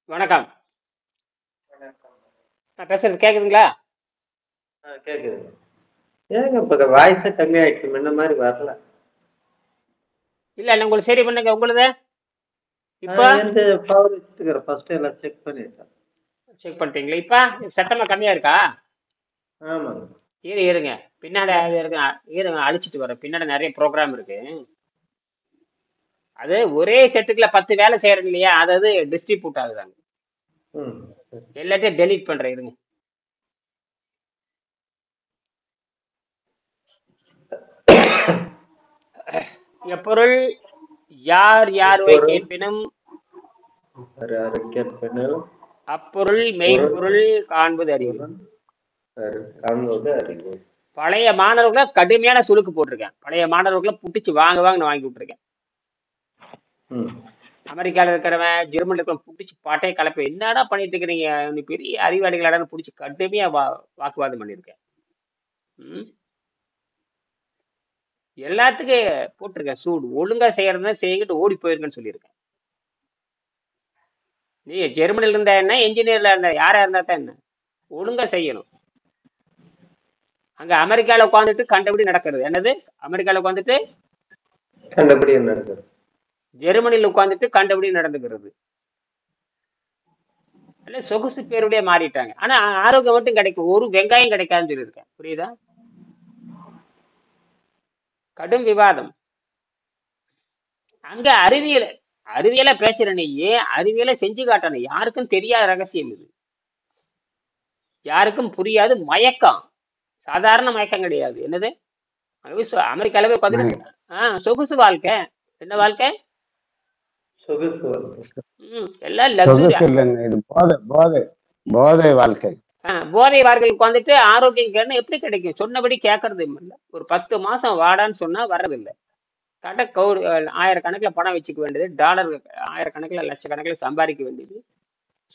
வணக்கம். நான் பேசுறது கேக்குதுங்களா? கேக்குது. ஏங்க இப்ப வாய்ஸே கம்மி ஆயிடுச்சு, முன்ன மாதிரி வரல. இல்ல நான் உங்களுக்கு சரி பண்ணுங்க உங்களுது. இப்போ எந்த பவர் வச்சுக்கிறேன், ஃபர்ஸ்ட் எல்லாம் செக் பண்ணிட்டேன். செக் பண்ணிட்டீங்களா? இப்போ சத்தமா கம்மியா இருக்கா? ஆமாங்க. இருங்க பின்னாடி அது இருங்க. இருங்க அழிச்சிட்டு வரேன். பின்னாடி நிறைய ப்ரோக்ராம் இருக்கு. அது ஒரே செட்டுக்குள்ள 10 வேலை செய்யறது இல்லையா, அதாவது டிஸ்ட்ரிபியூட் ஆகுதாங்க. ம். எல்லாத்தையும் டெலீட் பண்றேன் இருங்க. எப்பொருள் யார் யார்வை கேட்பினும் அப்பொருள் மெய்ப்பொருள் காண்பது அறிவு. காண்பது அறிவு. பழைய மாணவர்களை கடுமையான சுழுக்கு போட்டிருக்கேன். பழைய மாணவர்களை புட்டிச்சு வாங்க நான் வாங்கி விட்டுருக்கேன். அமெரிக்காவில் இருக்கிறவன் ஜெர்மனில் இருக்கிறவன் புடிச்சு பாட்டையை கலப்ப என்னடா பண்ணிட்டு இருக்கிறீங்க, நீ பெரிய அறிவாளிகளாட புடிச்சு கடுமையா வாக்குவாதம் பண்ணியிருக்கேன். எல்லாத்துக்கும் போட்டிருக்கேன் சூடு. ஒழுங்கா செய்யறதுனா செய்யிட்டு ஓடி போயிருக்கேன்னு சொல்லியிருக்கேன். நீ ஜெர்மனில இருந்தா என்ன, என்ஜினியர்ல இருந்தா யாரா இருந்தா தான் என்ன, ஒழுங்கா செய்யணும். அங்க அமெரிக்கால உட்காந்துட்டு கண்டபடி நடக்கிறது என்னது, அமெரிக்கால உட்காந்துட்டு கண்டபடி நடக்கிறது, ஜெர்மனியில் உட்காந்துட்டு கண்டபடி நடந்துக்கிறது. சொகுசு பேருடைய மாறிட்டாங்க. ஆனா ஆரோக்கியம் மட்டும் கிடைக்கும், ஒரு வெங்காயம் கிடைக்காதுன்னு சொல்லியிருக்கேன். புரியுதா? கடும் விவாதம். அங்க அறிவியல பேசுற நீ அறிவியலை செஞ்சு காட்டணும். யாருக்கும் தெரியாத ரகசியம் இது, யாருக்கும் புரியாது. மயக்கம், சாதாரண மயக்கம் கிடையாது. என்னது அமெரிக்காலவே பார்த்துட்டு சொகுசு வாழ்க்கை. என்ன வாழ்க்கை? எல்லாம் போதை வாழ்க்கை. போதை வாழ்க்கை உட்காந்துட்டு ஆரோக்கியம் எப்படி கிடைக்கும்? சொன்னபடி கேட்கறது இல்லை. ஒரு 10 மாசம் வாடான்னு சொன்னா வர்றதில்லை. ஆயிரக்கணக்கில் பணம் வச்சுக்க வேண்டியது, டாலர் ஆயிரக்கணக்கில் லட்சக்கணக்கில் சம்பாதிக்க வேண்டியது.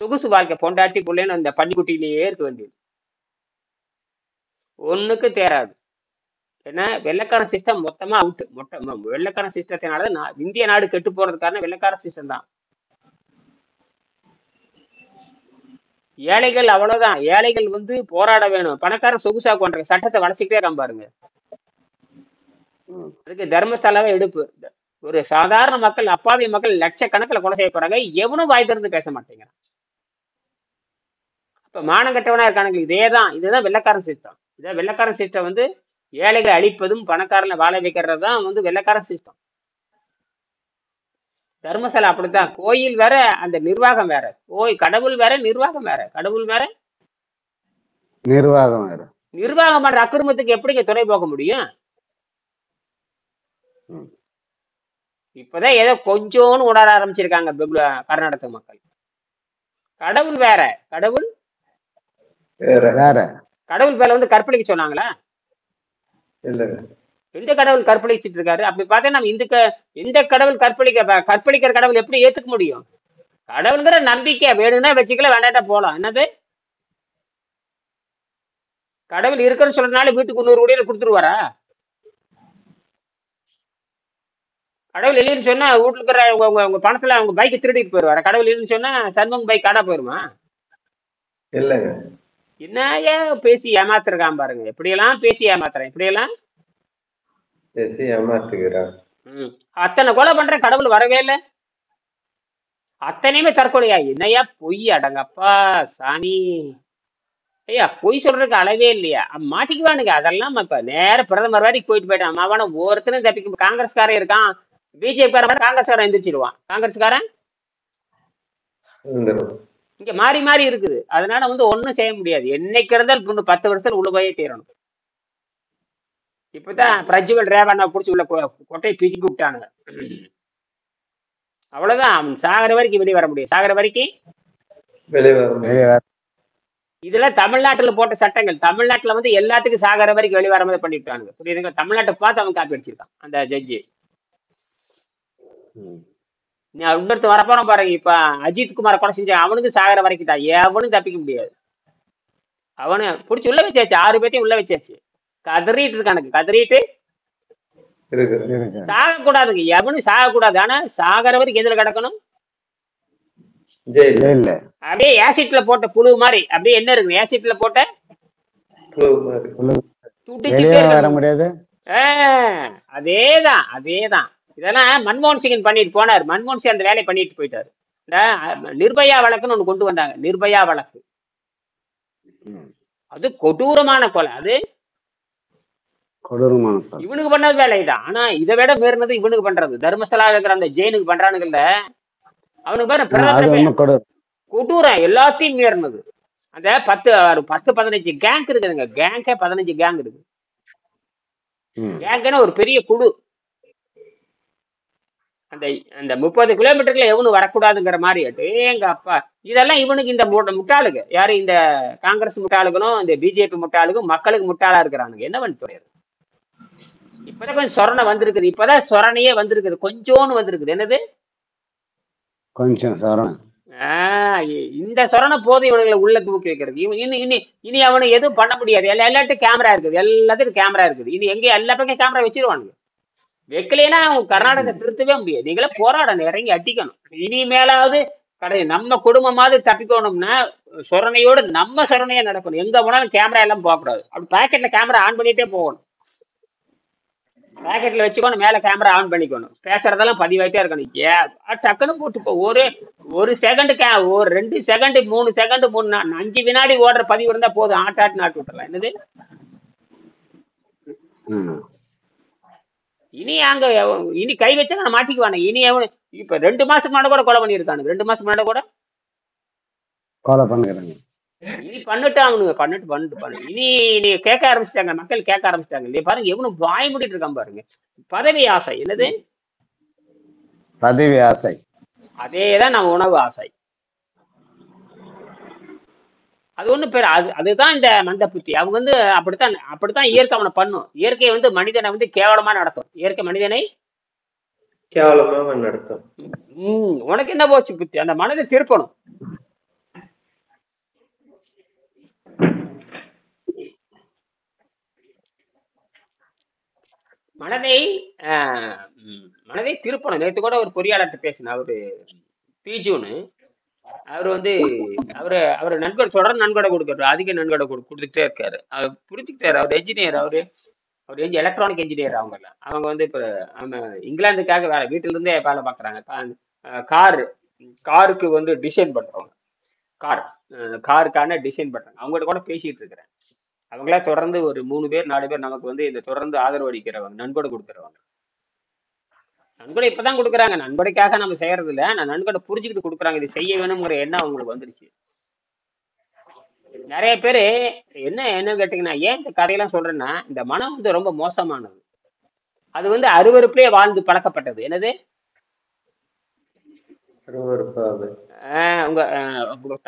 சொகுசு வாழ்க்கை பொண்டாட்டி பிள்ளைன்னு அந்த பன்னிக்குட்டியிலேயே இருக்க வேண்டியது. ஒண்ணுக்கு தேராது. ஏன்னா வெள்ளைக்கார சிஸ்டம் மொத்தமா அவுட். வெள்ளைக்கார சிஸ்டத்தினாலதான் இந்திய நாடு கெட்டு போறது காரணம் வெள்ளைக்கார சிஸ்டம் தான். ஏழைகள் அவ்வளவுதான். ஏழைகள் போராட வேணும். பணக்காரன் சொகுசா கொண்ட சட்டத்தை வளர்ச்சிக்கிட்டே இருக்கான் பாருங்க. அதுக்கு தர்மஸ்தலாவே எடுப்பு. ஒரு சாதாரண மக்கள், அப்பாவி மக்கள் லட்சக்கணக்கில் கொலை செய்ய போறாங்க. எவனும் வாய் திறந்து பேச மாட்டேங்கிறான். இப்ப மானம் கட்டவனா இருக்கானுங்க. இதுதான் வெள்ளைக்காரன் சிஸ்டம். இதான் வெள்ளைக்காரன் சிஸ்டம். ஏழைகளை அழிப்பதும் பணக்காரனை வாழ வைக்கிறது தான் வெள்ளைக்காரன் சிஸ்டம். தர்மசாலா அப்படித்தான். கோயில் வேற, அந்த நிர்வாகம் வேற. கடவுள் வேற, நிர்வாகம் வேற. கடவுள் வேற, நிர்வாகம் வேற. நிர்வாகம் பண்ற அக்கிரமத்துக்கு எப்படிங்க துணை போக முடியும்? இப்பதான் ஏதோ கொஞ்சோன்னு உணர ஆரம்பிச்சிருக்காங்க கர்நாடக மக்கள். கடவுள் வேற, கடவுள் வேற. கடவுள் பேர்ல கற்பழிக்க சொன்னாங்களா? எந்த கடவுள் கற்பழிச்சிட்டு இருக்காரு? அப்படி பார்த்தா நம்ம எந்த கடவுள் கற்பழிக்கிற கடவுள் எப்படி ஏத்துக்க முடியும்? கடவுள்ங்கிற நம்பிக்கை வேணும்னா வச்சுக்கல, வேண்டாட்டா போலாம். என்னது கடவுள் இருக்குன்னு சொல்றதுனால வீட்டுக்கு 100 கோடியில கொடுத்துருவாரா? கடவுள் இல்லைன்னு சொன்னா வீட்டுல இருக்கிற உங்க பணத்துல அவங்க பைக்கை திருடிட்டு போயிருவாரு. கடவுள் இல்லைன்னு சொன்னா சண்முகம் பைக் காணா போயிருமா? இல்லைங்க. என்னையா பேசி ஏமாத்திருக்கான் பாருங்க. எப்படியெல்லாம் பேசி ஏமாத்துறேன், இப்படியெல்லாம் பேசி ஏமாத்துகிறான். அத்தனை கொலை பண்ற கடவுள் வரவே இல்லை. அத்தனையுமே தற்கொலையா? என்னையா பொய், அடங்கப்பா சாமி. ஐயா பொய் சொல்றதுக்கு அளவே இல்லையா? மாட்டிக்குவானுங்க. அதெல்லாம் இப்ப நேர பிரதமர் வரைக்கும் போயிட்டான். அவன ஒருத்தனும் தப்பிக்க. காங்கிரஸ்காரன் இருக்கான், பிஜேபி காங்கிரஸ்காரன் எந்திரிச்சிருவான். காங்கிரஸ்காரன் இங்க மாறி மாறி இருக்குது. அதனால ஒண்ணும் செய்ய முடியாது. என்னைக்கு இருந்தால் 10 வருஷத்துல உள்ள போயே தீரணும். இப்பதான் பிரஜ்வல் ரேவண்ணா புடிச்சு உள்ள கொட்டையை பிச்சுக்கு விட்டானுங்க. அவ்வளவுதான். அவன் சாகர வரைக்கும் வெளியே வர முடியும். சாகர வரைக்கும் இதெல்லாம் தமிழ்நாட்டுல போட்ட சட்டங்கள். தமிழ்நாட்டுல எல்லாத்துக்கும் சாகர வரைக்கும் வெளியே வர மாதிரி பண்ணிட்டானுங்க. புரியுதுங்க? தமிழ்நாட்டை பார்த்து அவன் காப்பி அடிச்சிருக்கான் அந்த ஜட்ஜி. நீ இன்னொருத்த வரப்போறான் பாருங்க. இப்ப அஜித் குமார கொலை செஞ்ச அவனுக்கு சாகர வரைக்கும் தான். எவனும் தப்பிக்க முடியாது. அவனு புடிச்சு உள்ள வச்சாச்சு. 6 பேர்த்தையும் உள்ள வச்சாச்சு. கதறிட்டு இருக்கானுங்க. கதறிட்டு சாக கூடாதுங்க. எவனும் சாக கூடாது. ஆனா சாகர வரைக்கும் எதுல கிடக்கணும்? ஜெயில ஜெயில்ல அப்படியே ஆசிட்ல போட்ட புழு மாதிரி அப்படியே என்ன இருக்கு ஆசிட்ல போட்ட புழு மாதிரி. துடிச்சுட்டே வெளியே வர இருக்காங்க. முடியாது. அதேதான் அதேதான். இதெல்லாம் மன்மோகன் சிங் பண்ணிட்டு போனார். மன்மோகன் சிங் அந்த வேலையை பண்ணிட்டு போயிட்டாரு. இந்த நிர்பயா வழக்குன்னு ஒண்ணு கொண்டு வந்தாங்க. நிர்பயா வழக்கு அது கொடூரமான கொலை. அது கொடூரமான சொல். இவனுக்கு பண்ணது வேலைதான். ஆனா இதை விட மீறினது இவனுக்கு பண்றது. தர்மஸ்தலா இருக்கிற அந்த ஜெயினுக்கு பண்றானுங்கல்ல, அவனுக்கு பாரு அது பிரதமர் ஒன்றும் கொடூரம். கொடூரம் எல்லாத்தையும் மீறினது. அந்த 10-15 கேங் இருக்குதுங்க. கேங்கே 15 கேங் இருக்கு. கேங்க்னா ஒரு பெரிய குழு. அந்த அந்த 30 கிலோமீட்டர்ல எவனும் வரக்கூடாதுங்கிற மாதிரி. எங்க அப்பா இதெல்லாம் இவனுக்கு இந்த முட்டாளுங்க யாரு, இந்த காங்கிரஸ் முட்டாளுகளும் இந்த பிஜேபி முட்டாளுக்கும் மக்களுக்கு முட்டாளா இருக்கிறானுங்க. என்ன பண்ணி சொல்றது? இப்பதான் கொஞ்சம் சொரணை வந்திருக்குது. இப்பதான் சொரணையே வந்திருக்குது. கொஞ்சோன்னு வந்திருக்குது. என்னது கொஞ்சம் சொரணை. இந்த சொரணை போது இவனுங்களை உள்ள தூக்கி வைக்கிறது. இனி அவனு எதுவும் பண்ண முடியாது. எல்லாத்தையும் கேமரா இருக்குது. எல்லாத்துக்கும் கேமரா இருக்குது. இனி எங்க எல்லா பக்கம் கேமரா வச்சிருவானுங்க. வைக்கலைன்னா அவங்க கர்நாடகத்தை திருத்தவே முடியாது. நீங்களே போராடணும், இறங்கி அடிக்கணும். இனிமேலாவது நம்ம குடும்பமாவது தப்பிக்கணும்னா சொரணையோடு நம்ம சொரணையா நடக்கணும். எங்க போனாலும் கேமரா எல்லாம் போகக்கூடாது. அப்படி பாக்கெட்ல கேமரா ஆன் பண்ணிட்டே போகணும். பாக்கெட்ல வச்சுக்கணும், மேல கேமரா ஆன் பண்ணிக்கணும். பேசுறதெல்லாம் பதிவாயிட்டே இருக்கணும். டக்குன்னு போட்டு ஒரு செகண்ட் ஒரு 2 செகண்ட் 3 செகண்ட் 5 வினாடி ஓடுற பதிவு இருந்தா போதும். ஆட்டாட்டு நாட்டு விட்டுறலாம். என்னது இனி கை வச்சா நான் மாட்டிக்குவானே. இனி இப்ப 2 மாசத்துக்கு முன்னாடி கூட கொலை பண்ணிருக்கானு. 2 மாசத்துக்கு முன்னாடி கூட கொலை பண்ணுறாங்க. இனி பண்ணிட்டு இனி கேட்க ஆரம்பிச்சிட்டாங்க. மக்கள் கேட்க ஆரம்பிச்சிட்டாங்க. இல்லையா பாருங்க, எவனும் வாய் மூடிட்டு இருக்கான் பாருங்க. பதவி ஆசை. என்னது பதவி ஆசை. அதேதான் நம்ம உணவு ஆசை. அது ஒண்ணு பேர். அதுதான் இந்த மந்த புத்தி. அவங்க அப்படித்தான் இயற்கை அவனை பண்ணும். இயற்கை மனிதனை கேவலமா நடத்தும். இயற்கை மனிதனை கேவலமா நடத்தும். உனக்கு என்ன போச்சு புத்தி? அந்த மனதை திருப்பணும். மனதை திருப்பணும். நேற்று கூட ஒரு பொறியாளர்கிட்ட பேசின அவரு பிஜுன்னு. அவரு அவரு நன்கொடை தொடர்ந்து நன்கொடை கொடுக்குறாரு. அதிக நன்கொடை கொடுத்துட்டே இருக்காரு. அவர் புரிஞ்சுக்கிட்டாரு. அவர் என்ஜினியர். அவர் எலக்ட்ரானிக் இன்ஜினியர். அவங்க இப்ப இங்கிலாந்துக்காக வேலை, வீட்டுல இருந்தே வேலை பாக்குறாங்க. காருக்கு டிசைன் பண்றவங்க. காருக்கான டிசைன் பண்றாங்க. அவங்ககிட்ட கூட பேசிட்டு இருக்கிறேன். அவங்களா தொடர்ந்து ஒரு 3 பேர் 4 பேர் நமக்கு இந்த தொடர்ந்து ஆதரவு அளிக்கிறவங்க, நன்கொடை கொடுக்குறவங்க. நன்கொடை இப்பதான் கொடுக்குறாங்க. நன்கொடைக்காக நம்ம செய்யறது இல்ல. நான் நன்கொடை புரிஞ்சுக்கிட்டு கொடுக்குறாங்க. இது செய்ய வேணுங்கிற எண்ணம் அவங்களுக்கு வந்துருச்சு. நிறைய பேரு என்ன கேட்டீங்கன்னா, ஏன் இந்த கதையெல்லாம் சொல்றேன்னா, இந்த மனம் ரொம்ப மோசமானது. அது அருவருப்பிலே வாழ்ந்து பழக்கப்பட்டது. என்னது உங்க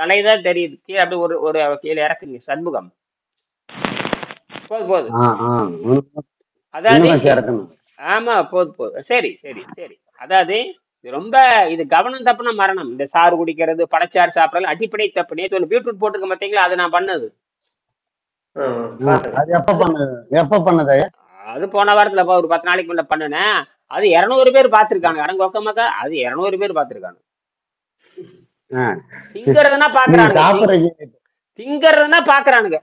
தலைதான் தெரியுது. கீழே அப்படி ஒரு கீழே இறக்குங்க. சண்முகம் போது அதாவது ஆமா போது. சரி. அதாவது இது கவனம் தப்புனா மரணம். இந்த சாறு குடிக்கிறது, பழச்சாறு சாப்பிடறது அடிப்படை தப்பு. நேற்று பீட்ரூட் போட்டுருக்க மாட்டீங்களா? அது நான் பண்ணது. அது போன வாரத்துல ஒரு 10 நாளைக்கு முன்ன பண்ணுனேன். அது 200 பேர் பாத்துருக்காங்க. அடங்கொக்கமாக்கா அது 200 பேர் பாத்துருக்காங்க. திங்கறதுன்னா பாக்குறானுங்க.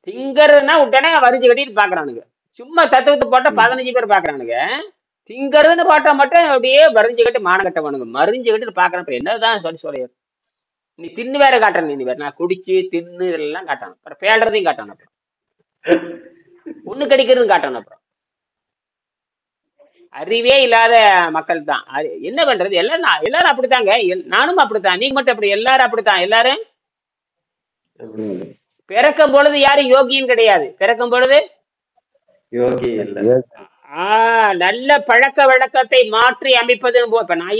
திங்கறதுன்னா உடனே வரிஞ்சு கட்டிட்டு பாக்குறானுங்க. சும்மா தத்துவத்தை போட்டா 15 பேர் பாக்குறானுங்க. திங்கறதுன்னு போட்டா மட்டும் அப்படியே வரிஞ்சு கட்டி மானகட்டவனுங்க. மறிஞ்சு கட்டிட்டு பாக்குறேன். என்னதான் சொல்ல நீ தின்னு வேற காட்டுறேன். நீ வேற நான் குடிச்சு தின்னு இதெல்லாம் காட்டணும். அப்புறம் பேடுறதையும் காட்டணும். அப்புறம் ஒண்ணு கடிக்கிறதும் காட்டணும். அப்புறம் அறிவே இல்லாத மக்கள் தான். என்ன பண்றது? எல்லாரும் அப்படித்தாங்க. நானும் அப்படித்தான். நீங்க மட்டும் அப்படி? எல்லாரும் அப்படித்தான். எல்லாரும் பிறக்கும் பொழுது யாரும் யோகியும் கிடையாது. பிறக்கும் பொழுது நல்ல பழக்க வழக்கத்தை மாற்றி அமைப்பதுன்னு இப்ப நான்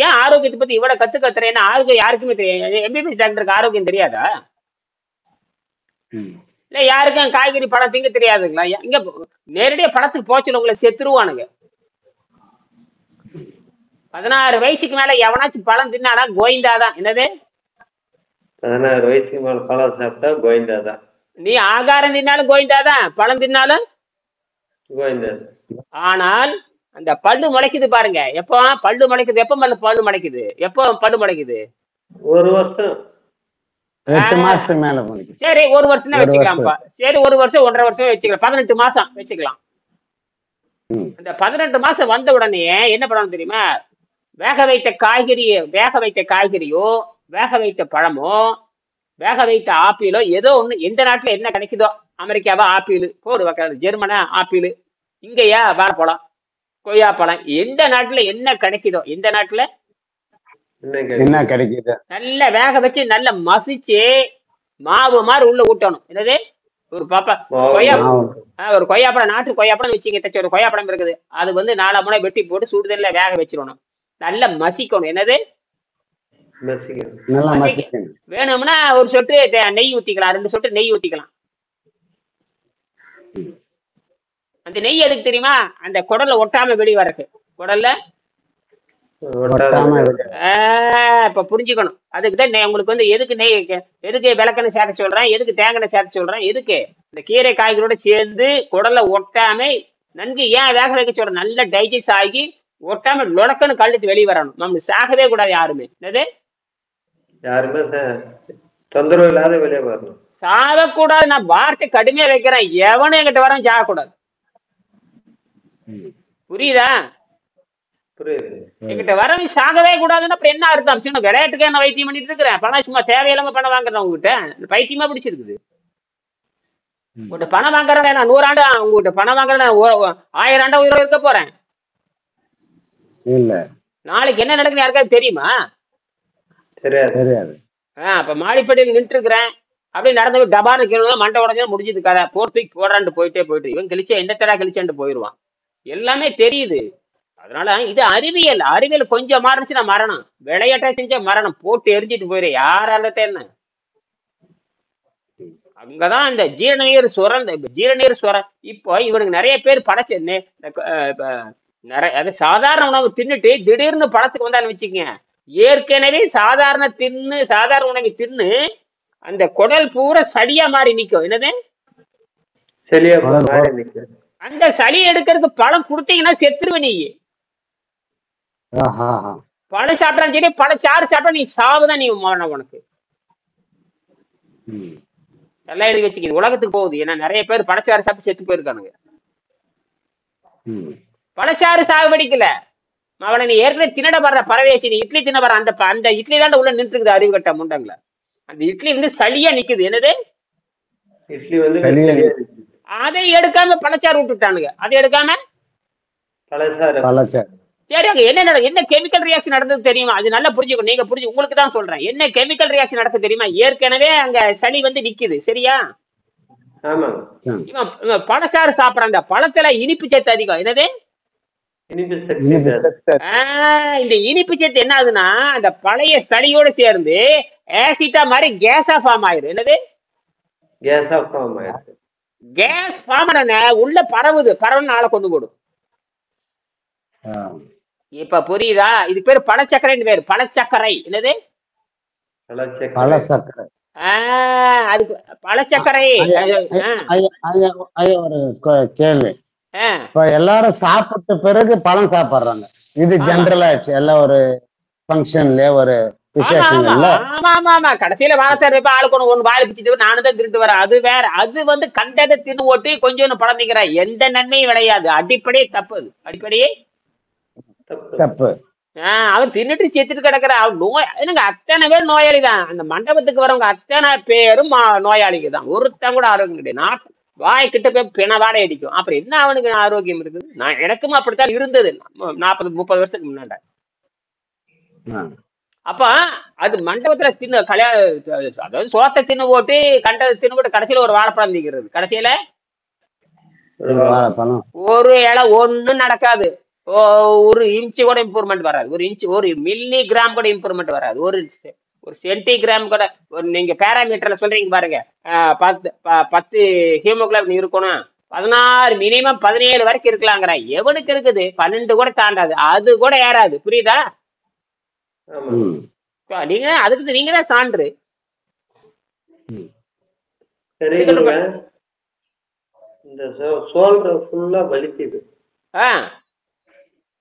ஏன் ஆரோக்கியத்தை பத்தி இவ்வளவு கத்துறேன்னா, யாருக்குமே தெரியாது. எம்பிபிஎஸ் டாக்டருக்கு ஆரோக்கியம் தெரியாதா? இல்ல யாருக்கும் காய்கறி பழம் திங்க தெரியாதுங்களா? இங்க நேரடியா பழத்துக்கு போச்சுல உங்களை செத்துருவானுங்க. 16 வயசுக்கு மேல எவனாச்சும் பழம் தின்னாடா கோவிந்தாதான். என்னது 16 வயசுக்கு மேல பழம் சாப்பிட்டா கோவிந்தாதான். நீ ஆகாரம் தின்னாலும் கோவிந்தாதான், பழம் தின்னாலும் கோவிந்தாதான். ஆனால் அந்த பல்லு முளைக்குது பாருங்க. எப்போ பல்லு முளைக்குது? எப்ப பல்லு முளைக்குது? எப்போ பல்லு முளைக்குது? ஒரு வருஷம் 8 மாசத்துக்கு மேல முடிக்கும். சரி, ஒரு வருஷம் தான் ஒரு வச்சுக்கலாம்ப்பா. சரி, ஒரு வருஷம் 1.5 வருஷம் வச்சுக்கலாம். 18 மாசம் வச்சுக்கலாம். ம். இந்த 18 மாசம் வந்த உடனே என்ன பண்ணணும் தெரியுமா? வேக வைத்த காய்கறியோ, வேக வைத்த பழமோ, வேக வைத்த ஆப்பிளோ, ஏதோ ஒண்ணு. எந்த நாட்டுல என்ன கிடைக்குதோ, அமெரிக்காவா ஆப்பிள் போடு, ஜெர்மனா ஆப்பிள், இங்கேயா வாழைப்பழம், கொய்யாப்பழம், எந்த நாட்டுல என்ன கிடைக்குதோ, எந்த நாட்டுல என்ன கிடைக்குது? நல்ல வேக வச்சு நல்ல மசிச்சு மாவு மாதிரி உள்ள ஊட்டணும். என்னது? ஒரு பாப்பா கொய்யா ஒரு கொய்யாப்பழம், நாட்டு கொய்யாப்பழம் வச்சுங்க. தச்சு ஒரு கொய்யாப்பழம் இருக்குது, அது வந்து 4 முனை வெட்டி போட்டு சுடுதல்ல வேக வச்சிடணும். நல்லா மசிக்கணும். என்னது? நல்லா மசிக்கணும். வேணும்னா ஒரு சொட்டு நெய் ஊத்திக்கலாம், 2 சொட்டு நெய் ஊத்திக்கலாம். அந்த நெய் எதுக்கு தெரியுமா? அந்த குடல்ல ஒட்டாம வெளியே வரக்கு. குடல்ல இப்ப புரிஞ்சுக்கணும். அதுக்குதான் உங்களுக்கு வந்து எதுக்கு நெய், எதுக்கு விளக்கெண்ணெய் சேர்த்து சொல்றேன், எதுக்கு தேங்காய் சேர்த்து சொல்றேன், எதுக்கு இந்த கீரை காய்களோட சேர்ந்து குடல்ல ஒட்டாம நன்கு ஏன் வேக வைக்க சொல்றேன்? நல்ல டைஜஸ்ட் ஆகி ஒட்டாம லொடக்கன்னு கழுட்டு வெளியே வரணும். நம்ம சாகவே கூடாது யாருமே. என்னது? யாருமே தொந்தரவு இல்லாத வெளியே வரணும். சாகக்கூடாது. நான் வார்த்தை கடுமையா வைக்கிறேன். எவனும் என்கிட்ட வரவும் சாகக்கூடாது. புரியுதா? என்கிட்ட வரவன் சாகவே கூடாதுன்னு அப்புறம் என்ன அர்த்தம்? சின்ன விளையாட்டுக்கு என்ன வைத்தியம் பண்ணிட்டு இருக்கிறேன்? பணம் சும்மா தேவையில்லாம பணம் வாங்குறேன் உங்ககிட்ட. பைத்தியமா பிடிச்சிருக்குது. உங்கள்கிட்ட பணம் வாங்குறேன். நான் 100 ஆண்டு உங்ககிட்ட பணம் வாங்குறேன். 1000 ஆண்டா உயிரோட இருக்க போறேன். இல்ல. நாளைக்கு என்ன நடக்குன்னு யாருக்காவது தெரியுமா? தெரியாது. அப்ப மாடிப்படியில் நின்று இருக்கிறேன், அப்படியே நடந்து டபார்னு கீழே மண்டை உடஞ்சா முடிஞ்சது கதை. போர்த்துக்கு போடான்ட்டு போயிட்டு இவன் கிழிச்சா எந்த தடா கிழிச்சான்ட்டு போயிடுவான். எல்லாமே தெரியுது. அதனால இது அறிவியல் கொஞ்சம் மாறிச்சுன்னா மரணம். விளையாட்டா செஞ்சா மரணம். போட்டு எரிஞ்சிட்டு போயிரு. யாரால என்ன? அங்கதான் இந்த ஜீரணநீர் சுர. இப்போ இவனுக்கு நிறைய பேர் படைச்சு நிறைய சாதாரண உணவு தின்னுட்டு திடீர்னு பழத்துக்கு வந்தான்னு வச்சுக்கங்க. ஏற்கனவே சாதாரண உணவை தின்னு அந்த குடல் பூரா சளியா மாறி நிக்கும். என்னது? அந்த சளி எடுக்கிறதுக்கு பழம் கொடுத்தீங்கன்னா செத்துருவ நீ. பழம் சாப்பிட்டாலும் சரி, பழச்சாறு சாப்பிட்டா நீ சாவுதான். நீ உனக்கு எல்லாம் எழுதி வச்சுக்க. உலகத்துக்கு போகுது. ஏன்னா நிறைய பேர் பழச்சாறு சாப்பிட்டு செத்து போயிருக்கானுங்க. பழச்சாறு சாகுபடிக்கல அவனை. நீ ஏற்கனவே தின்னட வர்ற பரவேசி, நீ இட்லி தின்ன வர அந்த இட்லி தான் உள்ள நின்று இருக்குது. அறிவு கட்ட முண்டங்கள. அந்த இட்லி வந்து சளியா நிக்குது. என்னது? அதை எடுக்காம பழச்சாறு விட்டுட்டானுங்க. அதை எடுக்காம சரி, அங்க என்ன கெமிக்கல் ரியாக்ஷன் நடந்தது தெரியுமா? அது நல்லா புரிஞ்சுக்கணும். நீங்க உங்களுக்கு தான் சொல்றேன். என்ன கெமிக்கல் ரியாக்ஷன் நடக்குது தெரியுமா? ஏற்கனவே அங்க சளி வந்து நிக்குது. சரியா? இவன் பழச்சாறு சாப்பிடறான். அந்த பழத்துல இனிப்பு சத்து அதிகம். என்னது? இந்த இனிப்பு சத்து என்ன ஆகுதுன்னா அந்த பழைய சளியோட சேர்ந்து ஆசிட்டா மாதிரி கேஸா ஃபார்ம் ஆயிடும். என்னது? கேஸ் ஃபார்ம் உள்ள பரவுன்னு ஆளை கொண்டு போடும். இப்ப புரியுதா? இது பேரு பழச்சக்கரைன்னு பேரு. பழச்சக்கரை. என்னது? அதுக்கு பழச்சக்கரை. ஒரு கேள்வி. இப்ப எல்லாரும் சாப்பிட்ட பிறகு பழம் சாப்பிடுறாங்க. இது ஜெனரல் ஆயிடுச்சு. எல்லாம் ஒரு ஃபங்க்ஷன்ல ஒரு விசேஷங்கள்ல. ஆமா. கடைசியில வாழத்தாரு ஆளுக்கு ஒண்ணு வாயில பிச்சுட்டு நானும் தான் திருட்டு வரேன். அது வேற. அது வந்து கண்டதை தின்னு ஓட்டி கொஞ்சம் பழம் திங்கிறான். எந்த நன்மையும் விளையாது. அடிப்படையே தப்பு. அது அடிப்படையே தப்பு. அவன் தின்னுட்டு செத்துட்டு கிடக்குற. அவன் என்னங்க அத்தனை பேர் நோயாளி தான். அந்த மண்டபத்துக்கு வரவங்க அத்தனை பேரும் நோயாளிக்கு தான். ஒருத்தன் கூட ஆரோக்கியம் கிடையாது. வாய் கிட்ட போய் பிணவாடை அடிக்கும். அப்புறம் என்ன அவனுக்கு ஆரோக்கியம் இருக்குது? எனக்கும் அப்படித்தான் இருந்தது 40-30 வருஷத்துக்கு முன்னாடி. அப்ப அது மண்டபத்துல தின்னு அதாவது சோத்தை தின்னு போட்டு கண்டதை தின்னு போட்டு கடைசியில ஒரு வாழைப்பழம் திங்கிறது. கடைசியில ஒரு இலை ஒண்ணும் நடக்காது. ஒரு இன்ச்சு கூட இம்ப்ரூவ்மெண்ட் வராது. ஒரு மில்லி கிராம் கூட இம்ப்ரூவ்மெண்ட் வராது. ஒரு சென்டிகிராம் கூட. நீங்க பேராமீட்டர்ல சொல்றீங்க பாருங்க. 10 ஹீமோகுளோபின் இருக்கணும். 16 மினிமம் 17 வரைக்கும் இருக்கலாங்கிற. எவனுக்கு இருக்குது? 12 கூட தாண்டாது. அது கூட ஏறாது. புரியுதா? நீங்க அதுக்கு நீங்க தான் சான்று. இந்த ஷோல்டர் ஃபுல்லா வலிக்குது.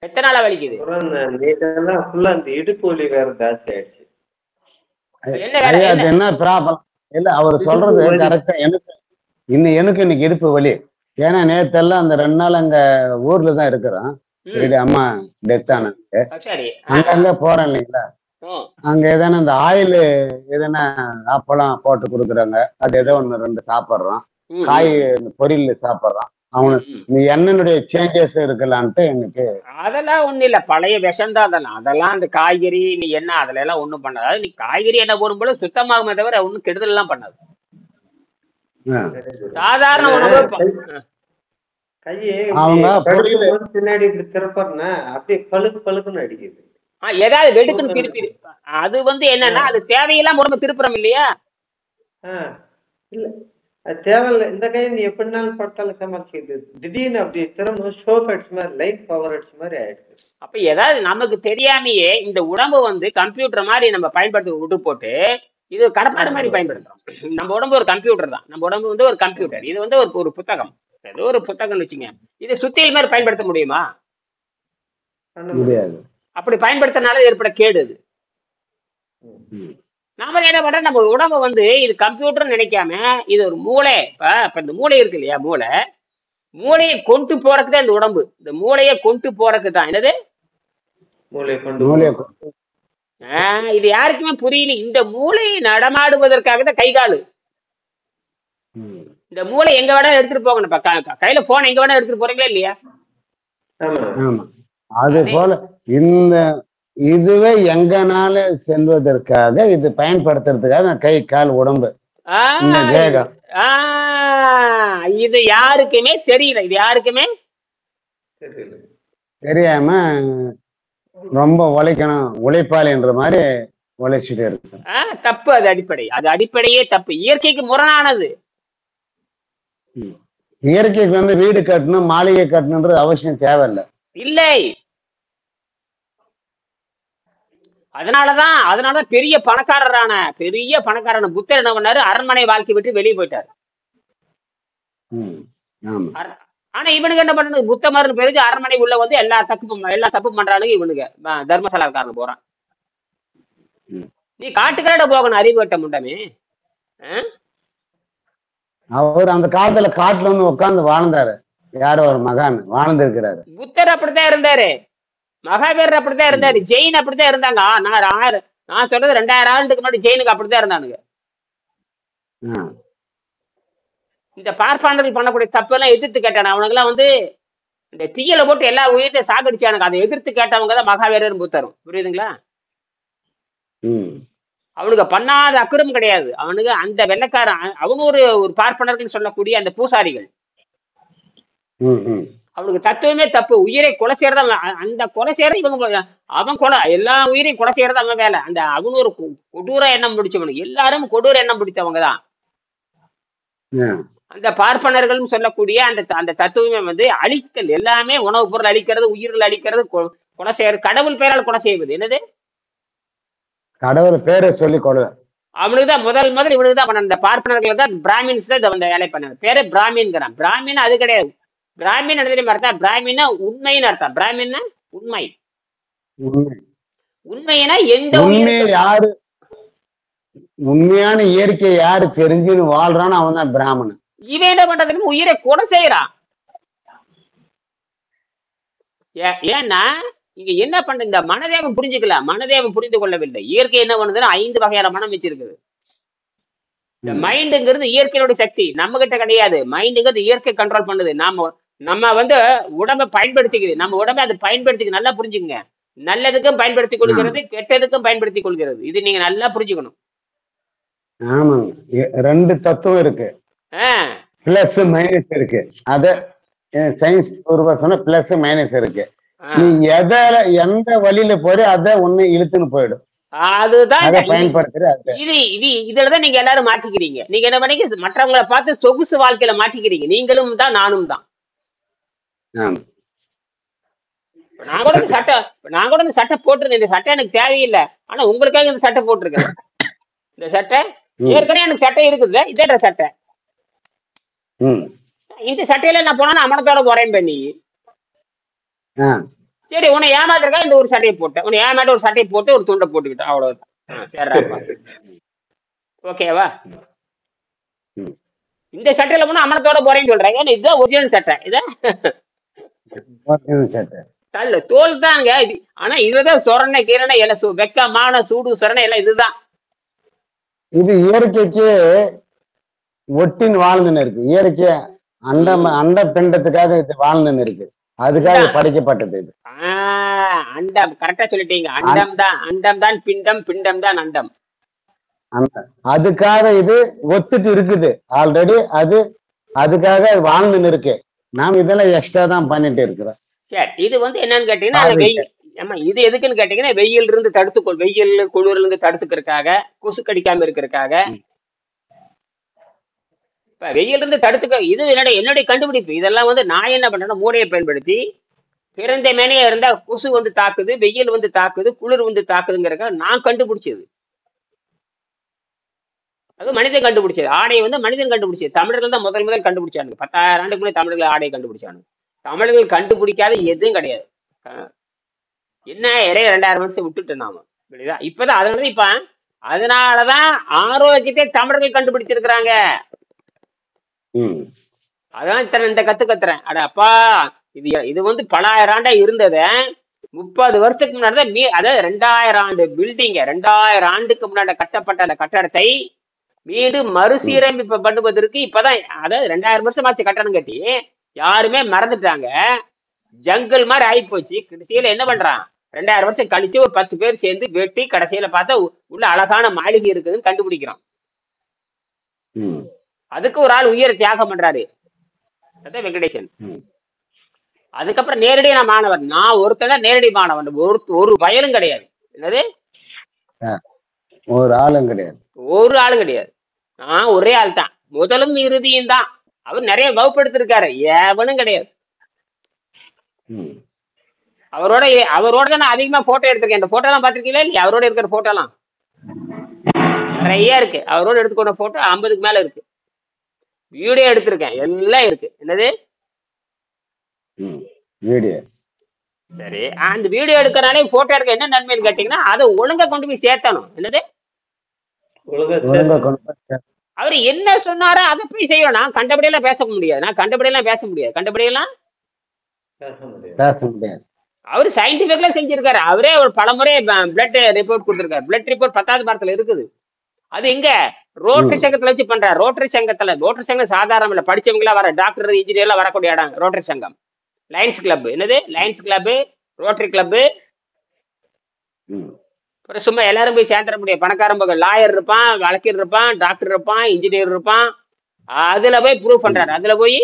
எத்தனை நாளா வலிக்குது? அப்புறம் நேற்றெல்லாம் ஃபுல்லா அந்த இடுப்பு வலி வேற ஜாஸ்தி ஆயிடுச்சு. என்ன வேற ஐயா என்ன? அது என்ன ப்ராப்ளம் இல்ல அவர் இடுப்பு சொல்றது வலி. கரெக்டா. எனக்கு இன்னைக்கு இடுப்பு வலி. ஏன்னா நேத்தெல்லாம் அந்த 2 நாள் அங்க ஊர்ல தான் இருக்கிறோம். ம் அம்மா டெத் ஆனது. சரி. அங்கங்க போறேன் இல்லைங்களா, ம் அங்க எதனா இந்த ஆயில் எதனா அப்பளம் போட்டு கொடுக்குறாங்க, அது ஏதோ ஒன்று 2 சாப்பிட்றோம். ம் காய் ம் இந்த பொரியல் சாப்பிட்றோம். ம் அவனுக்கு ம். இந்த எண்ணெயுடைய சேஞ்சஸ் இருக்கலான்ட்டு எனக்கு. அதெல்லாம் ஒண்ணும் இல்ல, பழைய விஷம்தான் அதெல்லாம் அந்த காய்கறி நீ என்ன அதுல எல்லாம் ஒண்ணும் பண்ணாது. அதாவது நீ காய்கறி என்ன போடும்போது சுத்தமாகுமே தவிர ஒன்றும் கெடுதல் எல்லாம் பண்ணாது. ஆ, சரி குரு. சாதாரண ஏன்னா உணவு கையை இப்படி அவங்க பொரியல் கழுத்தும் போது பின்னாடி இப்படி திருப்பறனா அப்படியே பழுக்கு பழுக்குன்னு அடிக்குது. ஏதாவது வெடுக்குன்னு தூக்கம் திருப்பி இருக்கு. அது வந்து ஆ என்னன்னா அது தேவையெல்லாம் உடம்பு திருப்புறோம் இல்லையா? ஆ இல்ல அது தேவையில்ல. இந்த கையை நீ எப்படினாலும் பட்டாலும் சமாளிச்சுது. திடீர்னு அப்படி திரும்ப ஷோக் அடிச்ச மாதிரி லைட் பவர் அடிச்ச மாதிரி ஆயிடுச்சு. அப்ப ஏதாவது நமக்கு தெரியாமையே இந்த உடம்பு வந்து கம்ப்யூட்டர் மாதிரி நம்ம பயன்படுத்த விட்டு போட்டு இது கடப்பாறு மாதிரி ஆமா பயன்படுத்துறோம். நம்ம உடம்பு ஒரு கம்ப்யூட்டர் தான். நம்ம உடம்பு வந்து ஒரு ஆமா கம்ப்யூட்டர். இது வந்து ஒரு புத்தகம். ஏதோ ஒரு புத்தகம்னு வச்சுங்க. இது சுத்தியல் மாதிரி பயன்படுத்த முடியுமா? பண்ண முடியாது. முடியாது. அப்படி பயன்படுத்துறதுனால ஏற்பட கேடு அது. ம். ம். நாம என்ன பண்றோம், நம்ம உடம்பை வந்து இது கம்ப்யூட்டர் நினைக்காம இது ஒரு மூளை. இப்ப இந்த மூளை இருக்கு இல்லையா, மூளையை கொண்டு போறதுக்கு தான் இந்த உடம்பு. இந்த மூளையை கொண்டு போறதுக்கு தான் என்னது மூளையை கொண்டு மூளையை போகணும். இது யாருக்குமே புரியல. இந்த மூளையை நடமாடுவதற்காக தான் கை காலு. ம். இந்த மூளை எங்க வேணா எடுத்துட்டு போகணும். இப்ப கையில போன் எங்க வேணா எடுத்துட்டு போறீங்களா இல்லையா? ஆமா ஆமா. அது அதே போல இந்த இதுவே எங்கனால செல்வதற்காக இது பயன்படுத்துறதுக்காக கை கால் உடம்பு ஆ, இந்த இது தேகம் ஆ, இது யாருக்குமே தெரியல. இது யாருக்குமே தெரியல. தெரியாம ரொம்ப உழைக்கணும், உழைப்பாளின்ற மாதிரி உழைச்சிட்டு இருக்கு. தப்பு. அது அடிப்படை. அது அடிப்படையே தப்பு. இயற்கைக்கு முரணானது. ம். இயற்கைக்கு வந்து வீடு கட்டணும், மாளிகை கட்டணுன்றது அவசியம் தேவையில்லை. இல்லை. அதனாலதான் பெரிய பணக்காரரான புத்தர் என்ன பண்ணாரு, அரண்மனை வாழ்க்கை விட்டு வெளியே போயிட்டாரு. ம். ஆமா. ஆனா இவனுக்கு என்ன பண்ணு, புத்தமர்னு பேரு அரண்மனை உள்ள வந்து எல்லா தப்பு பண்றானுங்க இவனுங்க. தர்மசாலாக்காரங்க போறான். ம். நீ காட்டுக்கார போகணும், அறிவு கட்ட முண்டமே. அவர் அந்த காலத்துல காட்டுல வந்து உட்கார்ந்து வாழ்ந்தாரு. யாரோ ஒரு மகான் வாழ்ந்து இருக்கிறாரு. புத்தர் அப்படித்தான் இருந்தாரு, மகாவீரர் அப்படித்தான் இருந்தாரு, ஜெயின் அப்படித்தான் இருந்தாங்க. நான் சொல்றது 2000 ஆண்டுக்கு முன்னாடி ஜெயினுக்கு அப்படித்தான் இருந்தானுங்க. ஆ. இந்த பார்ப்பாண்டர்கள் பண்ணக்கூடிய தப்பு எல்லாம் எதிர்த்து கேட்டானு அவனுக்கு எல்லாம் வந்து இந்த தீயில போட்டு எல்லா உயிரத்தையும் சாகடிச்சானுங்க. அதை எதிர்த்து கேட்டவங்க தான் மகாவீரர் புத்தரும். புரியுதுங்களா? ம். அவனுக்கு பண்ணாத அக்கிரமம் கிடையாது. அவனுக்கு அந்த வெள்ளைக்காரன் அவனு ஒரு பார்ப்பனர்கள் சொல்லக்கூடிய அந்த பூசாரிகள். ம். ம். அவனுக்கு தத்துவமே தப்பு. உயிரை கொலை செய்யறத அந்த கொலை செய்யறது இவங்க. அவன் கொலை எல்லா உயிரையும் கொலை செய்யறது அவன் வேலை. அவனு ஒரு கொடூர எண்ணம் பிடிச்சவனுக்கு. எல்லாரும் கொடூர எண்ணம் பிடித்தவங்க தான் ஆ. அந்த பார்ப்பனர்கள் சொல்லக்கூடிய அந்த தத்துவமே வந்து அழித்தல். எல்லாமே உணவுப் பொருள் அழிக்கிறது, உயிர்கள் அழிக்கிறது, கொலை செய்யறது, கடவுள் பெயரால் கொலை செய்வது. என்னது? கடவுள் பேரை சொல்லி கொடு. அவனுக்குதான் முதல் இவனுக்கு தான் பண்ண. இந்த பார்ப்பனர்கள் தான் பிராமின்ஸ் தான் இந்த வேலை பண்ணாங்க. பேரு பிராமின்கிறான். பிராமின் அது கிடையாது. பிராமின் எழுதி அர்த்தம். பிராமின்னா உண்மைன்னு அர்த்தம். பிராமின்னா உண்மை. உண்மைனா எந்த உண்மையை யாரு உண்மையான இயற்கை யாரு தெரிஞ்சுன்னு வாழ்றான்னு அவன் தான் பிராமணன். இவன் என்ன பண்றதுன்னு உயிரை கொலை செய்யறான். ஏன்னா இங்க என்ன பண்ற, இந்த மனதேவம் புரிஞ்சுக்கலாம். மனதேவம் புரிந்து கொள்ளவில்லை. இயற்கை என்ன பண்ணுதுன்னா 5 வகையான மனம் வச்சிருக்குது. இந்த மைண்டுங்கிறது இயற்கையோட சக்தி நம்ம கிட்ட கிடையாது. மைண்டுங்கிறது இயற்கை கண்ட்ரோல் பண்ணுது. நம்ம வந்து உடம்பை பயன்படுத்திக்குது. நம்ம உடம்பை அது பயன்படுத்திக்க நல்லா புரிஞ்சுக்கங்க. நல்லதுக்கும் பயன்படுத்தி கொள்கிறது, கெட்டதுக்கும் பயன்படுத்தி கொள்கிறது. இது நீங்க நல்லா புரிஞ்சுக்கணும். ஆமாங்க. 2 தத்துவம் இருக்கு, பிளஸ் மைனஸ் இருக்கு. அத சயின்ஸ் பூர்வா சொன்னா பிளஸ் மைனஸ் இருக்கு. நீ எந்த வழியில போய் அத ஒண்ணு இழுத்துன்னு போயிடும். அதுதான் பயன்படுத்துற. இதுலதான் நீங்க எல்லாரும் மாட்டிக்கிறீங்க. நீங்க என்ன பண்ணீங்க, மற்றவங்களை பார்த்து சொகுசு வாழ்க்கையில மாட்டிக்கிறீங்க. நீங்களும் தான், நானும் தான். நான் கூட இந்த சட்டை போட்டிருந்தேன். இந்த சட்டை எனக்கு தேவையில்லை. ஆனா உங்களுக்காக இந்த சட்டை போட்டிருக்கேன். இந்த சட்டை ஏற்கனவே எனக்கு சட்டை இருக்குது. இதே சட்டை. இந்த சட்டையில நான் போனா அமனத்தோட போறேன் பண்ணி. சரி உன்னை ஏமாத்திருக்கா இந்த ஒரு சட்டையை போட்டேன், உன்னை ஏமாட்ட ஒரு சட்டையை போட்டு ஒரு துண்டை போட்டுக்கிட்டேன், அவ்வளவுதான். சரிப்பா, ஓகேவா? ம். இந்த சட்டையில போனா அமனத்தோட போறேன்னு சொல்றாங்க. ஏன்னா இதுதான் ஒரிஜினல் சட்டை. இதான் சட்டை தள்ளு தோல் தாங்க இது. ஆனா இதுதான் சொரணை கீரணை எல்லாம் வெக்கமான சூடு சொரணை எல்லாம் இதுதான். இது இயற்கைக்கு ஒட்டின்னு வாழ்ந்துன்னு இருக்கு. இயற்கை அண்ட பிண்டத்துக்காக இது வாழ்ந்துன்னு இருக்கு. அதுக்காக படைக்கப்பட்டது இது. அண்டம் கரெக்டா சொல்லிட்டீங்க. அண்டம் தான் பிண்டம், பிண்டம் தான் அண்டம். அதுக்காக இது ஒத்துட்டு இருக்குது ஆல்ரெடி. அதுக்காக வாழ்ந்துன்னு இருக்கு. நாம் இதெல்லாம் எக்ஸ்ட்ரா தான் பண்ணிட்டு இருக்கிறோம். சரி, இது என்னன்னு கேட்டீங்கன்னா இது எதுக்குன்னு கேட்டீங்கன்னா வெயில் இருந்து தடுத்துக்கொள், வெயில் குளிர்ல இருந்து தடுத்துக்கிறதுக்காக, கொசு கடிக்காம இருக்கிறதுக்காக. இப்ப வெயில் இருந்து தடுத்துக்க இது என்னுடைய கண்டுபிடிப்பு. இதெல்லாம் நான் என்ன பண்றேன்னா மூளையை பயன்படுத்தி பிறந்த மேனே இருந்தா கொசு தாக்குது, வெயில் தாக்குது, குளிர் தாக்குதுங்கிறக்க நான் கண்டுபிடிச்சது. அது மனிதன் கண்டுபிடிச்சது. ஆடையை மனிதன் கண்டுபிடிச்சது. தமிழர்கள் தான் முதல் கண்டுபிடிச்சானுங்க. 10,000 ஆண்டுக்கு முன்னாடி தமிழர்கள் ஆடையை கண்டுபிடிச்சானுங்க. தமிழர்கள் கண்டுபிடிக்காத எதுவும் கிடையாது. என்ன 2000 வருஷம் விட்டுட்டு நாம புரியுதா? இப்பதான் அதனாலதான் ஆரோக்கியத்தை தமிழர்கள் கண்டுபிடிச்சிருக்கிறாங்க. அதான் இந்த கத்துறேன். அட அப்பா, இது பல ஆயிரம் ஆண்டா இருந்தத 30 வருஷத்துக்கு முன்னாடிதான் அதாவது 2000 ஆண்டு பில்டிங்க, 2000 ஆண்டுக்கு முன்னாடி கட்டப்பட்ட அந்த கட்டடத்தை மீண்டும் மறுசீரமைப்பு பண்ணுவதற்கு இப்பதான், அதாவது 2000 வருஷம் ஆச்சு கட்டடம் கட்டி, யாருமே மறந்துட்டாங்க. ஜங்கல் மாதிரி ஆகி போச்சு. கடைசியில என்ன பண்றான், 2000 வருஷம் கழிச்சு ஒரு 10 பேர் சேர்ந்து வெட்டி கடைசியில பார்த்தா உள்ள அழகான மாளிகை இருக்குதுன்னு கண்டுபிடிக்கிறான். அதுக்கு ஒரு ஆள் உயிரை தியாகம் பண்றாரு, அதான் வெங்கடேசன். அதுக்கப்புறம் நேரடியான மாணவன் நான் ஒருத்தன், நேரடி மாணவன், ஒரு பயலும் கிடையாது. என்னது, ஒரு ஆளும் கிடையாது, ஒரு ஆளும் கிடையாது. நான் ஒரே ஆள் தான், முதலும் இறுதியும் தான். அவர் நிறைய வகுப்படுத்திருக்காரு, எவனும் கிடையாது. அவரோட தான் நான் அதிகமா போட்டோ எடுத்திருக்கேன். இந்த போட்டோ எல்லாம் பாத்திருக்கீங்களா இல்லையா? அவரோட இருக்கிற போட்டோ எல்லாம் நிறைய இருக்கு. அவரோட எடுத்துக்கொண்ட போட்டோ 50க்கு மேல இருக்கு. வீடியோ எடுத்திருக்கேன், எல்லாம் இருக்கு. என்னது வீடியோ? சரி, அந்த வீடியோ எடுக்கிறனாலே போட்டோ எடுக்க என்ன நன்மைன்னு கேட்டீங்கன்னா அதை ஒழுங்கா கொண்டு போய் சேர்த்தணும். என்னது, அவரு என்ன சொன்னாரோ அதை போய் செய்யணும். நான் கண்டபடியெல்லாம் பேச முடியாது. கண்டபடியெல்லாம் பேச முடியாது. அவரு சயின்டிபிக்கலா செஞ்சிருக்காரு. அவரே ஒரு பலமுறை பிளட் ரிப்போர்ட் கொடுத்திருக்காரு. பிளட் ரிப்போர்ட் 10வது பாடத்துல இருக்குது. அது எங்க ரோட்டரி சங்கத்துல வச்சு பண்ற. ரோட்டரி சங்கம் சாதாரண இல்ல, படிச்சவங்களா வர டாக்டர் இன்ஜினியர் எல்லாம் வரக்கூடிய இடம் ரோட்டரி சங்கம். லயன்ஸ் கிளப், என்னது லயன்ஸ் கிளப், ரோட்டரி கிளப். சும்மா எல்லாரும் போய் சேர்ந்துட முடியாது. பணக்காரங்க லாயர் இருப்பான், வழக்கர் இருப்பான், டாக்டர் இருப்பான், இன்ஜினியர் இருப்பான். அதுல போய் ப்ரூவ் பண்றாரு. அதுல போய்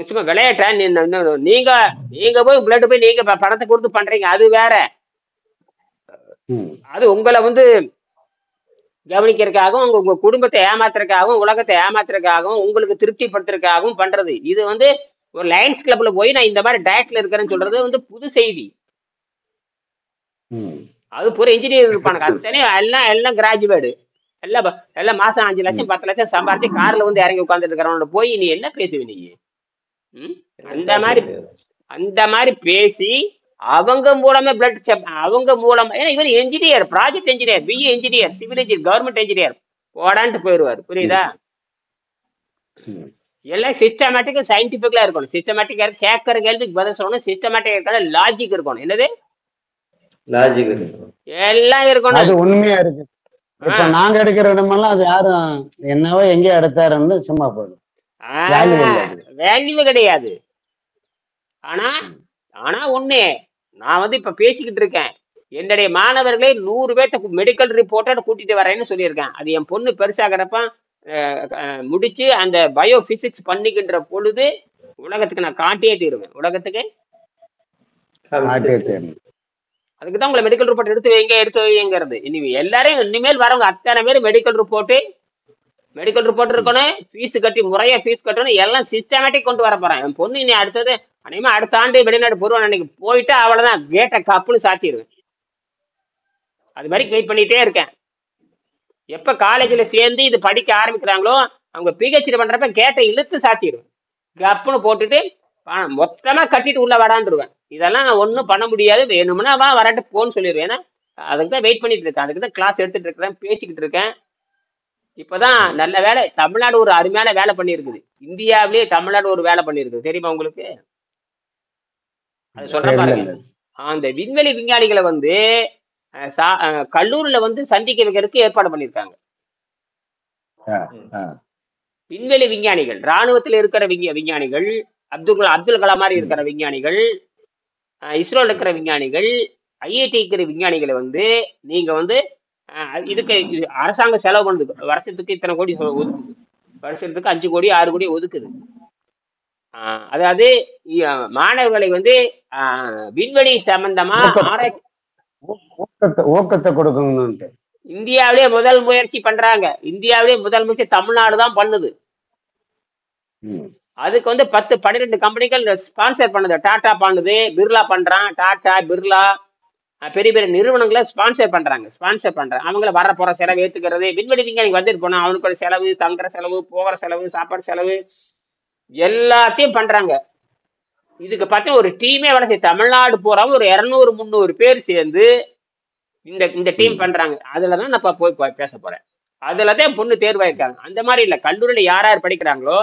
சும்மா விளையாட்ட நீங்க போய் பிளட் போய் நீங்க பணத்தை கொடுத்து பண்றீங்க, அது வேற. அது உங்களை கவனிக்கிறதுக்காகவும் உங்க குடும்பத்தை ஏமாத்துறதுக்காகவும் உலகத்தை ஏமாத்துறதுக்காகவும் உங்களுக்கு திருப்திப்படுத்துறதுக்காகவும் பண்றது. இது ஒரு லயன்ஸ் கிளப்ல போய் நான் இந்த மாதிரி டயட்ல இருக்கிறேன்னு சொல்றது புது செய்தி. அது பூரா இன்ஜினியர் இருப்பானுங்க. அது தனியா எல்லாம் கிராஜுவேட், எல்லாம் மாசம் 5 லட்சம் 10 லட்சம் சம்பாரிச்சு கார்ல இறங்கி உட்காந்துட்டு இருக்கிறவனோட போய் நீ என்ன பேசுவ நீ? அந்த மாதிரி பேசி அவங்க மூலமே பிளட் அவங்க மூலமா, ஏன்னா இவர் engineer, project engineer, PA engineer, civil engineer, government engineer போடான்ட்டு போயிடுவார். புரியுதா? எல்லாம் சிஸ்டமேட்டிக்கா சயின்டிபிக்கலா இருக்கணும். சிஸ்டமேட்டிக்கா கேட்கற கேள்விக்கு பதில் சொல்லணும். சிஸ்டமேட்டிக்கா இருக்காது, லாஜிக் இருக்கணும். என்னது லாஜிக் எல்லாம் இருக்கணும். அது உண்மையா இருக்கு. இப்ப நாங்க எடுக்கிற இடமெல்லாம் அது யாரும் என்னவோ எங்கே எடுத்தாருன்னு சும்மா போடும், வேல்யூ கிடையாது. ஆனா ஒண்ணு, நான் இப்ப பேசிக்கிட்டு இருக்கேன், என்னுடைய மாணவர்களே 100 பேர்த்த மெடிக்கல் ரிப்போர்ட்டோட கூட்டிட்டு வரேன்னு சொல்லியிருக்கேன். அது என் பொண்ணு பெருசாகிறப்ப முடிச்சு அந்த பயோ பிசிக்ஸ் பண்ணிக்கின்ற பொழுது உலகத்துக்கு நான் காட்டியே தீருவேன். உலகத்துக்கு அதுக்குதான் உங்களை மெடிக்கல் ரிப்போர்ட் எடுத்து வைங்கிறது. எல்லாரும் இனிமேல் வரவங்க அத்தனை பேர் மெடிக்கல் ரிப்போர்ட் இருக்கணும், ஃபீஸ் கட்டி முறையா ஃபீஸ் கட்டணும், எல்லாம் சிஸ்டமேட்டிக் கொண்டு வர போறேன். என் பொண்ணு இனி அடுத்தது அனைமா அடுத்த ஆண்டு வெளிநாடு போடுவான். அன்னைக்கு போயிட்டு அவ்வளவுதான், கேட்டை கப்புன்னு சாத்திடுவேன். அது மாதிரி வெயிட் பண்ணிட்டே இருக்கேன். எப்ப காலேஜ்ல சேர்ந்து இது படிக்க ஆரம்பிக்கிறாங்களோ அவங்க பிஹெச்டி பண்றப்ப கேட்டை இழுத்து சாத்திடுவேன். கப்புன்னு போட்டுட்டு மொத்தமா கட்டிட்டு உள்ள வரான்ருவேன். இதெல்லாம் ஒன்றும் பண்ண முடியாது, வேணும்னா வா வரட்டு போன்னு சொல்லிடுவேன். ஏன்னா அதுக்கு தான் வெயிட் பண்ணிட்டு இருக்கேன், அதுக்கு தான் கிளாஸ் எடுத்துட்டு இருக்கிறேன், பேசிக்கிட்டு இருக்கேன். இப்பதான் நல்ல வேலை தமிழ்நாடு ஒரு அருமையான வேலை பண்ணியிருக்குது. இந்தியாவிலேயே தமிழ்நாடு ஒரு வேலை பண்ணியிருக்குது, தெரியுமா உங்களுக்கு? அது சொல்ற பாருங்க. அந்த விண்வெளி விஞ்ஞானிகளை வந்து கல்லூரியில வந்து சந்திக்க வைக்கிறதுக்கு ஏற்பாடு பண்ணியிருக்காங்க. விண்வெளி விஞ்ஞானிகள், ராணுவத்தில் இருக்கிற விஞ்ஞானிகள், அப்துல் கலாம் மாதிரி இருக்கிற விஞ்ஞானிகள், இஸ்ரோல இருக்கிற விஞ்ஞானிகள், ஐஐடி இருக்கிற விஞ்ஞானிகளை வந்து நீங்க வந்து இதுக்கு அரசாங்கம் செலவு பண்ணுது. வருஷத்துக்கு இத்தனை கோடி ஒதுக்குது, வருஷத்துக்கு 5 கோடி 6 கோடி ஒதுக்குது. அதாவது மாணவர்களை வந்து விண்வெளி சம்பந்தமா ஊக்கத்தை கொடுக்கணும். இந்தியாவிலே முதல் முயற்சி பண்றாங்க. இந்தியாவிலே முதல் முயற்சி தமிழ்நாடு தான் பண்ணுது. அதுக்கு வந்து 10-12 கம்பெனிகள் ஸ்பான்சர் பண்ணுது. டாடா பண்ணுது, பிர்லா பண்றான். டாடா, பிர்லா பெரிய பெரிய நிறுவனங்களை ஸ்பான்சர் பண்றாங்க. அவங்கள வர போற செலவு ஏத்துக்கிறது. விண்வெளி விஞ்ஞானி வந்துட்டு போனா அவனுக்கு செலவு, தங்குற செலவு, போகிற செலவு, சாப்பாடு செலவு எல்லாத்தையும் பண்றாங்க. இதுக்கு பார்த்து ஒரு டீமே வேலை செய்ய தமிழ்நாடு பூரா ஒரு 200-300 பேர் சேர்ந்து இந்த டீம் பண்றாங்க. அதுலதான் நான் போய் பேச போறேன். அதுலதான் பொண்ணு தேர்வாயிருக்காங்க. அந்த மாதிரி இல்ல, கல்லூரியில யார் படிக்கிறாங்களோ,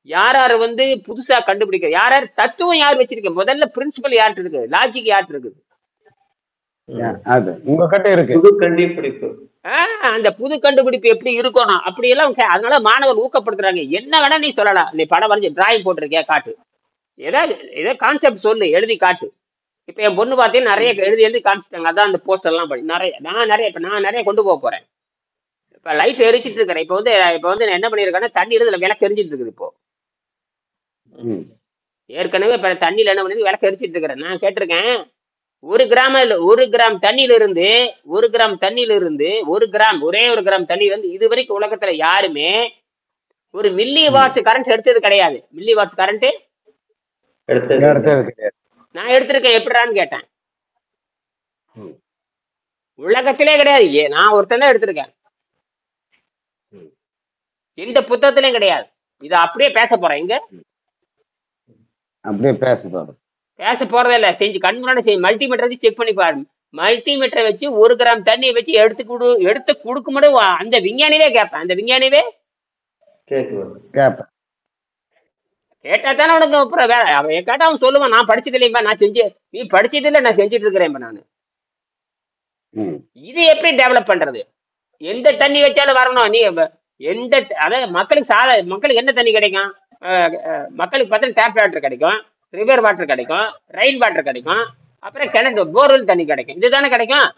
யார் வந்து புதுசா கண்டுபிடிக்க, யார் தத்துவம் யார் வச்சிருக்க, முதல்ல பிரின்சிபல் யார்கிட்ட இருக்கு, லாஜிக் யார்கிட்ட இருக்குது, அது உங்ககிட்ட இருக்கு. அந்த புது கண்டுபிடிப்பு எப்படி இருக்கணும் அப்படி எல்லாம். அதனால மாணவர் ஊக்கப்படுத்துறாங்க. என்ன வேணா நீ சொல்லலாம், நீ படம் வரைஞ்சி டிராயிங் போட்டிருக்கியா காட்டு, ஏதாவது கான்செப்ட் சொல்லு, எழுதி காட்டு. இப்ப என் பொண்ணு பார்த்தீங்கன்னா நிறைய எழுதி காமிச்சிட்டாங்க. அதான் அந்த போஸ்டர் எல்லாம் படி நான் நிறைய கொண்டு போக போறேன். இப்ப லைட் எரிச்சிட்டு இருக்கிறேன். இப்ப வந்து நான் என்ன பண்ணிருக்கேன்னா, தண்ணியில இதுல விளக்கு எரிஞ்சிட்டு இருக்குது. இப்போ ஏற்கனவே இப்ப தண்ணியில என்ன பண்ணி விளக்கு எரிச்சிட்டு இருக்கிறேன். நான் கேட்டிருக்கேன், 1 கிராம் தண்ணியில இருந்து 1 கிராம் தண்ணியில இருந்து ஒரே ஒரு கிராம் தண்ணி வந்து இது வரைக்கும் உலகத்துல யாருமே ஒரு மில்லி வாட்ஸ் கரண்ட் எடுத்தது கிடையாது. மில்லி வாட்ஸ் கரண்ட் நான் எடுத்திருக்கேன். எப்படிறான்னு கேட்டேன். உலகத்திலே கிடையாது. நான் ஒருத்தன் தான் எடுத்திருக்கேன். எந்த புத்தகத்திலையும் கிடையாது. இத அப்படியே பேச போறேன். இங்க அப்படியே பேச போறதே இல்ல, செஞ்சு கண் முன்னாடி செஞ்சு மல்டிமீட்டர் வச்சு செக் பண்ணி பாரு. மல்டிமீட்டரை வச்சு 1 கிராம் தண்ணியை வச்சு எடுத்து கொடுக்கும்போது அந்த விஞ்ஞானிவே கேட்பேன். அந்த விஞ்ஞானிவே கேட்டா தானே உனக்கு அப்புறம் வேலை. அவன் கேட்டா அவன் சொல்லுவான், நான் படிச்சது இல்லையா, நான் நீ படிச்சது இல்லை, நான் செஞ்சுட்டு இருக்கிறேன். நான் இது எப்படி டெவலப் பண்றது? எந்த தண்ணி வச்சாலும் வரணும். நீ எந்த அதாவது மக்களுக்கு என்ன தண்ணி கிடைக்கும்? மக்களுக்கு பார்த்தா டேப் வாட்டர் கிடைக்கும், ரிவர் வாட்டர் கிடைக்கும், ரெயின் வாட்டர் கிடைக்கும், அப்புறம் கிணறு போர்வெல் தண்ணி கிடைக்கும். இதுதானே கிடைக்கும்.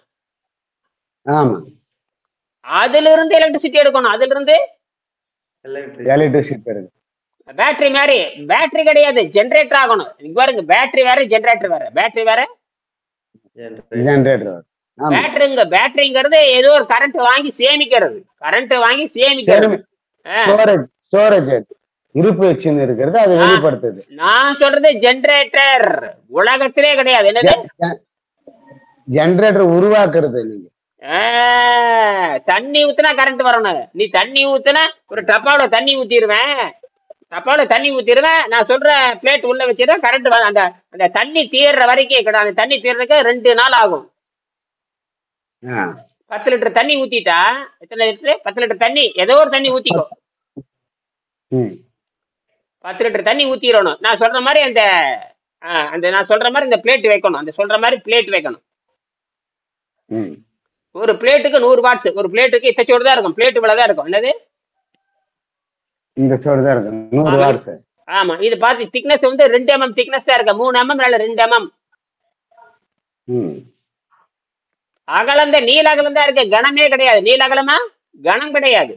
அதுல இருந்து எலக்ட்ரிசிட்டி எடுக்கணும். அதுல இருந்து பேட்டரி மாதிரி, பேட்டரி கிடையாது, ஜெனரேட்டர் ஆகணும். இங்க பாருங்க, பேட்டரி வேற, ஜெனரேட்டர் வேற. பேட்டரிங்கிறது ஏதோ ஒரு கரண்ட் வாங்கி சேமிக்கிறது. இருப்பு வச்சுன்னு இருக்கிறது, அது வெளிப்படுத்துது. நான் சொல்றது ஜெனரேட்டர் உலகத்திலே கிடையாது. என்னது ஜெனரேட்டர் உருவாக்குறது? நீங்க தண்ணி ஊத்துனா கரண்ட் வரணும். நீ தண்ணி ஊத்துனா ஒரு டப்பாவோட தண்ணி ஊத்திடுவேன். நான் சொல்ற பிளேட் உள்ள வச்சிருவேன், கரண்ட் அந்த தண்ணி தீர்ற வரைக்கும். அந்த தண்ணி தீர்றதுக்கு 2 நாள் ஆகும். 10 லிட்டர் தண்ணி ஊத்திட்டா எத்தனை லிட்டரு? 10 லிட்டர் தண்ணி, ஏதோ ஒரு தண்ணி ஊத்திக்கோ. 10 லிட்டர் தண்ணி ஊத்திடணும். நான் சொல்ற மாதிரி இந்த பிளேட் வைக்கணும். பிளேட் வைக்கணும். ஒரு பிளேட்டுக்கு 100 வாட்ஸ். ஒரு பிளேட்டுக்கு இத்தச்சோடு தான் இருக்கும். பிளேட் இவ்வளவுதான் இருக்கும். என்னது இந்த சோடு தான் இருக்கும், 100 வாட்ஸ். ஆமா, இது பார்த்து திக்னஸ் வந்து 2 mm திக்னஸ் தான் இருக்கு. 3 mm இல்ல 2 mm அகலம் தான். நீல அகலம் தான் இருக்கு, கனமே கிடையாது. நீல அகலமா கனம் கிடையாது.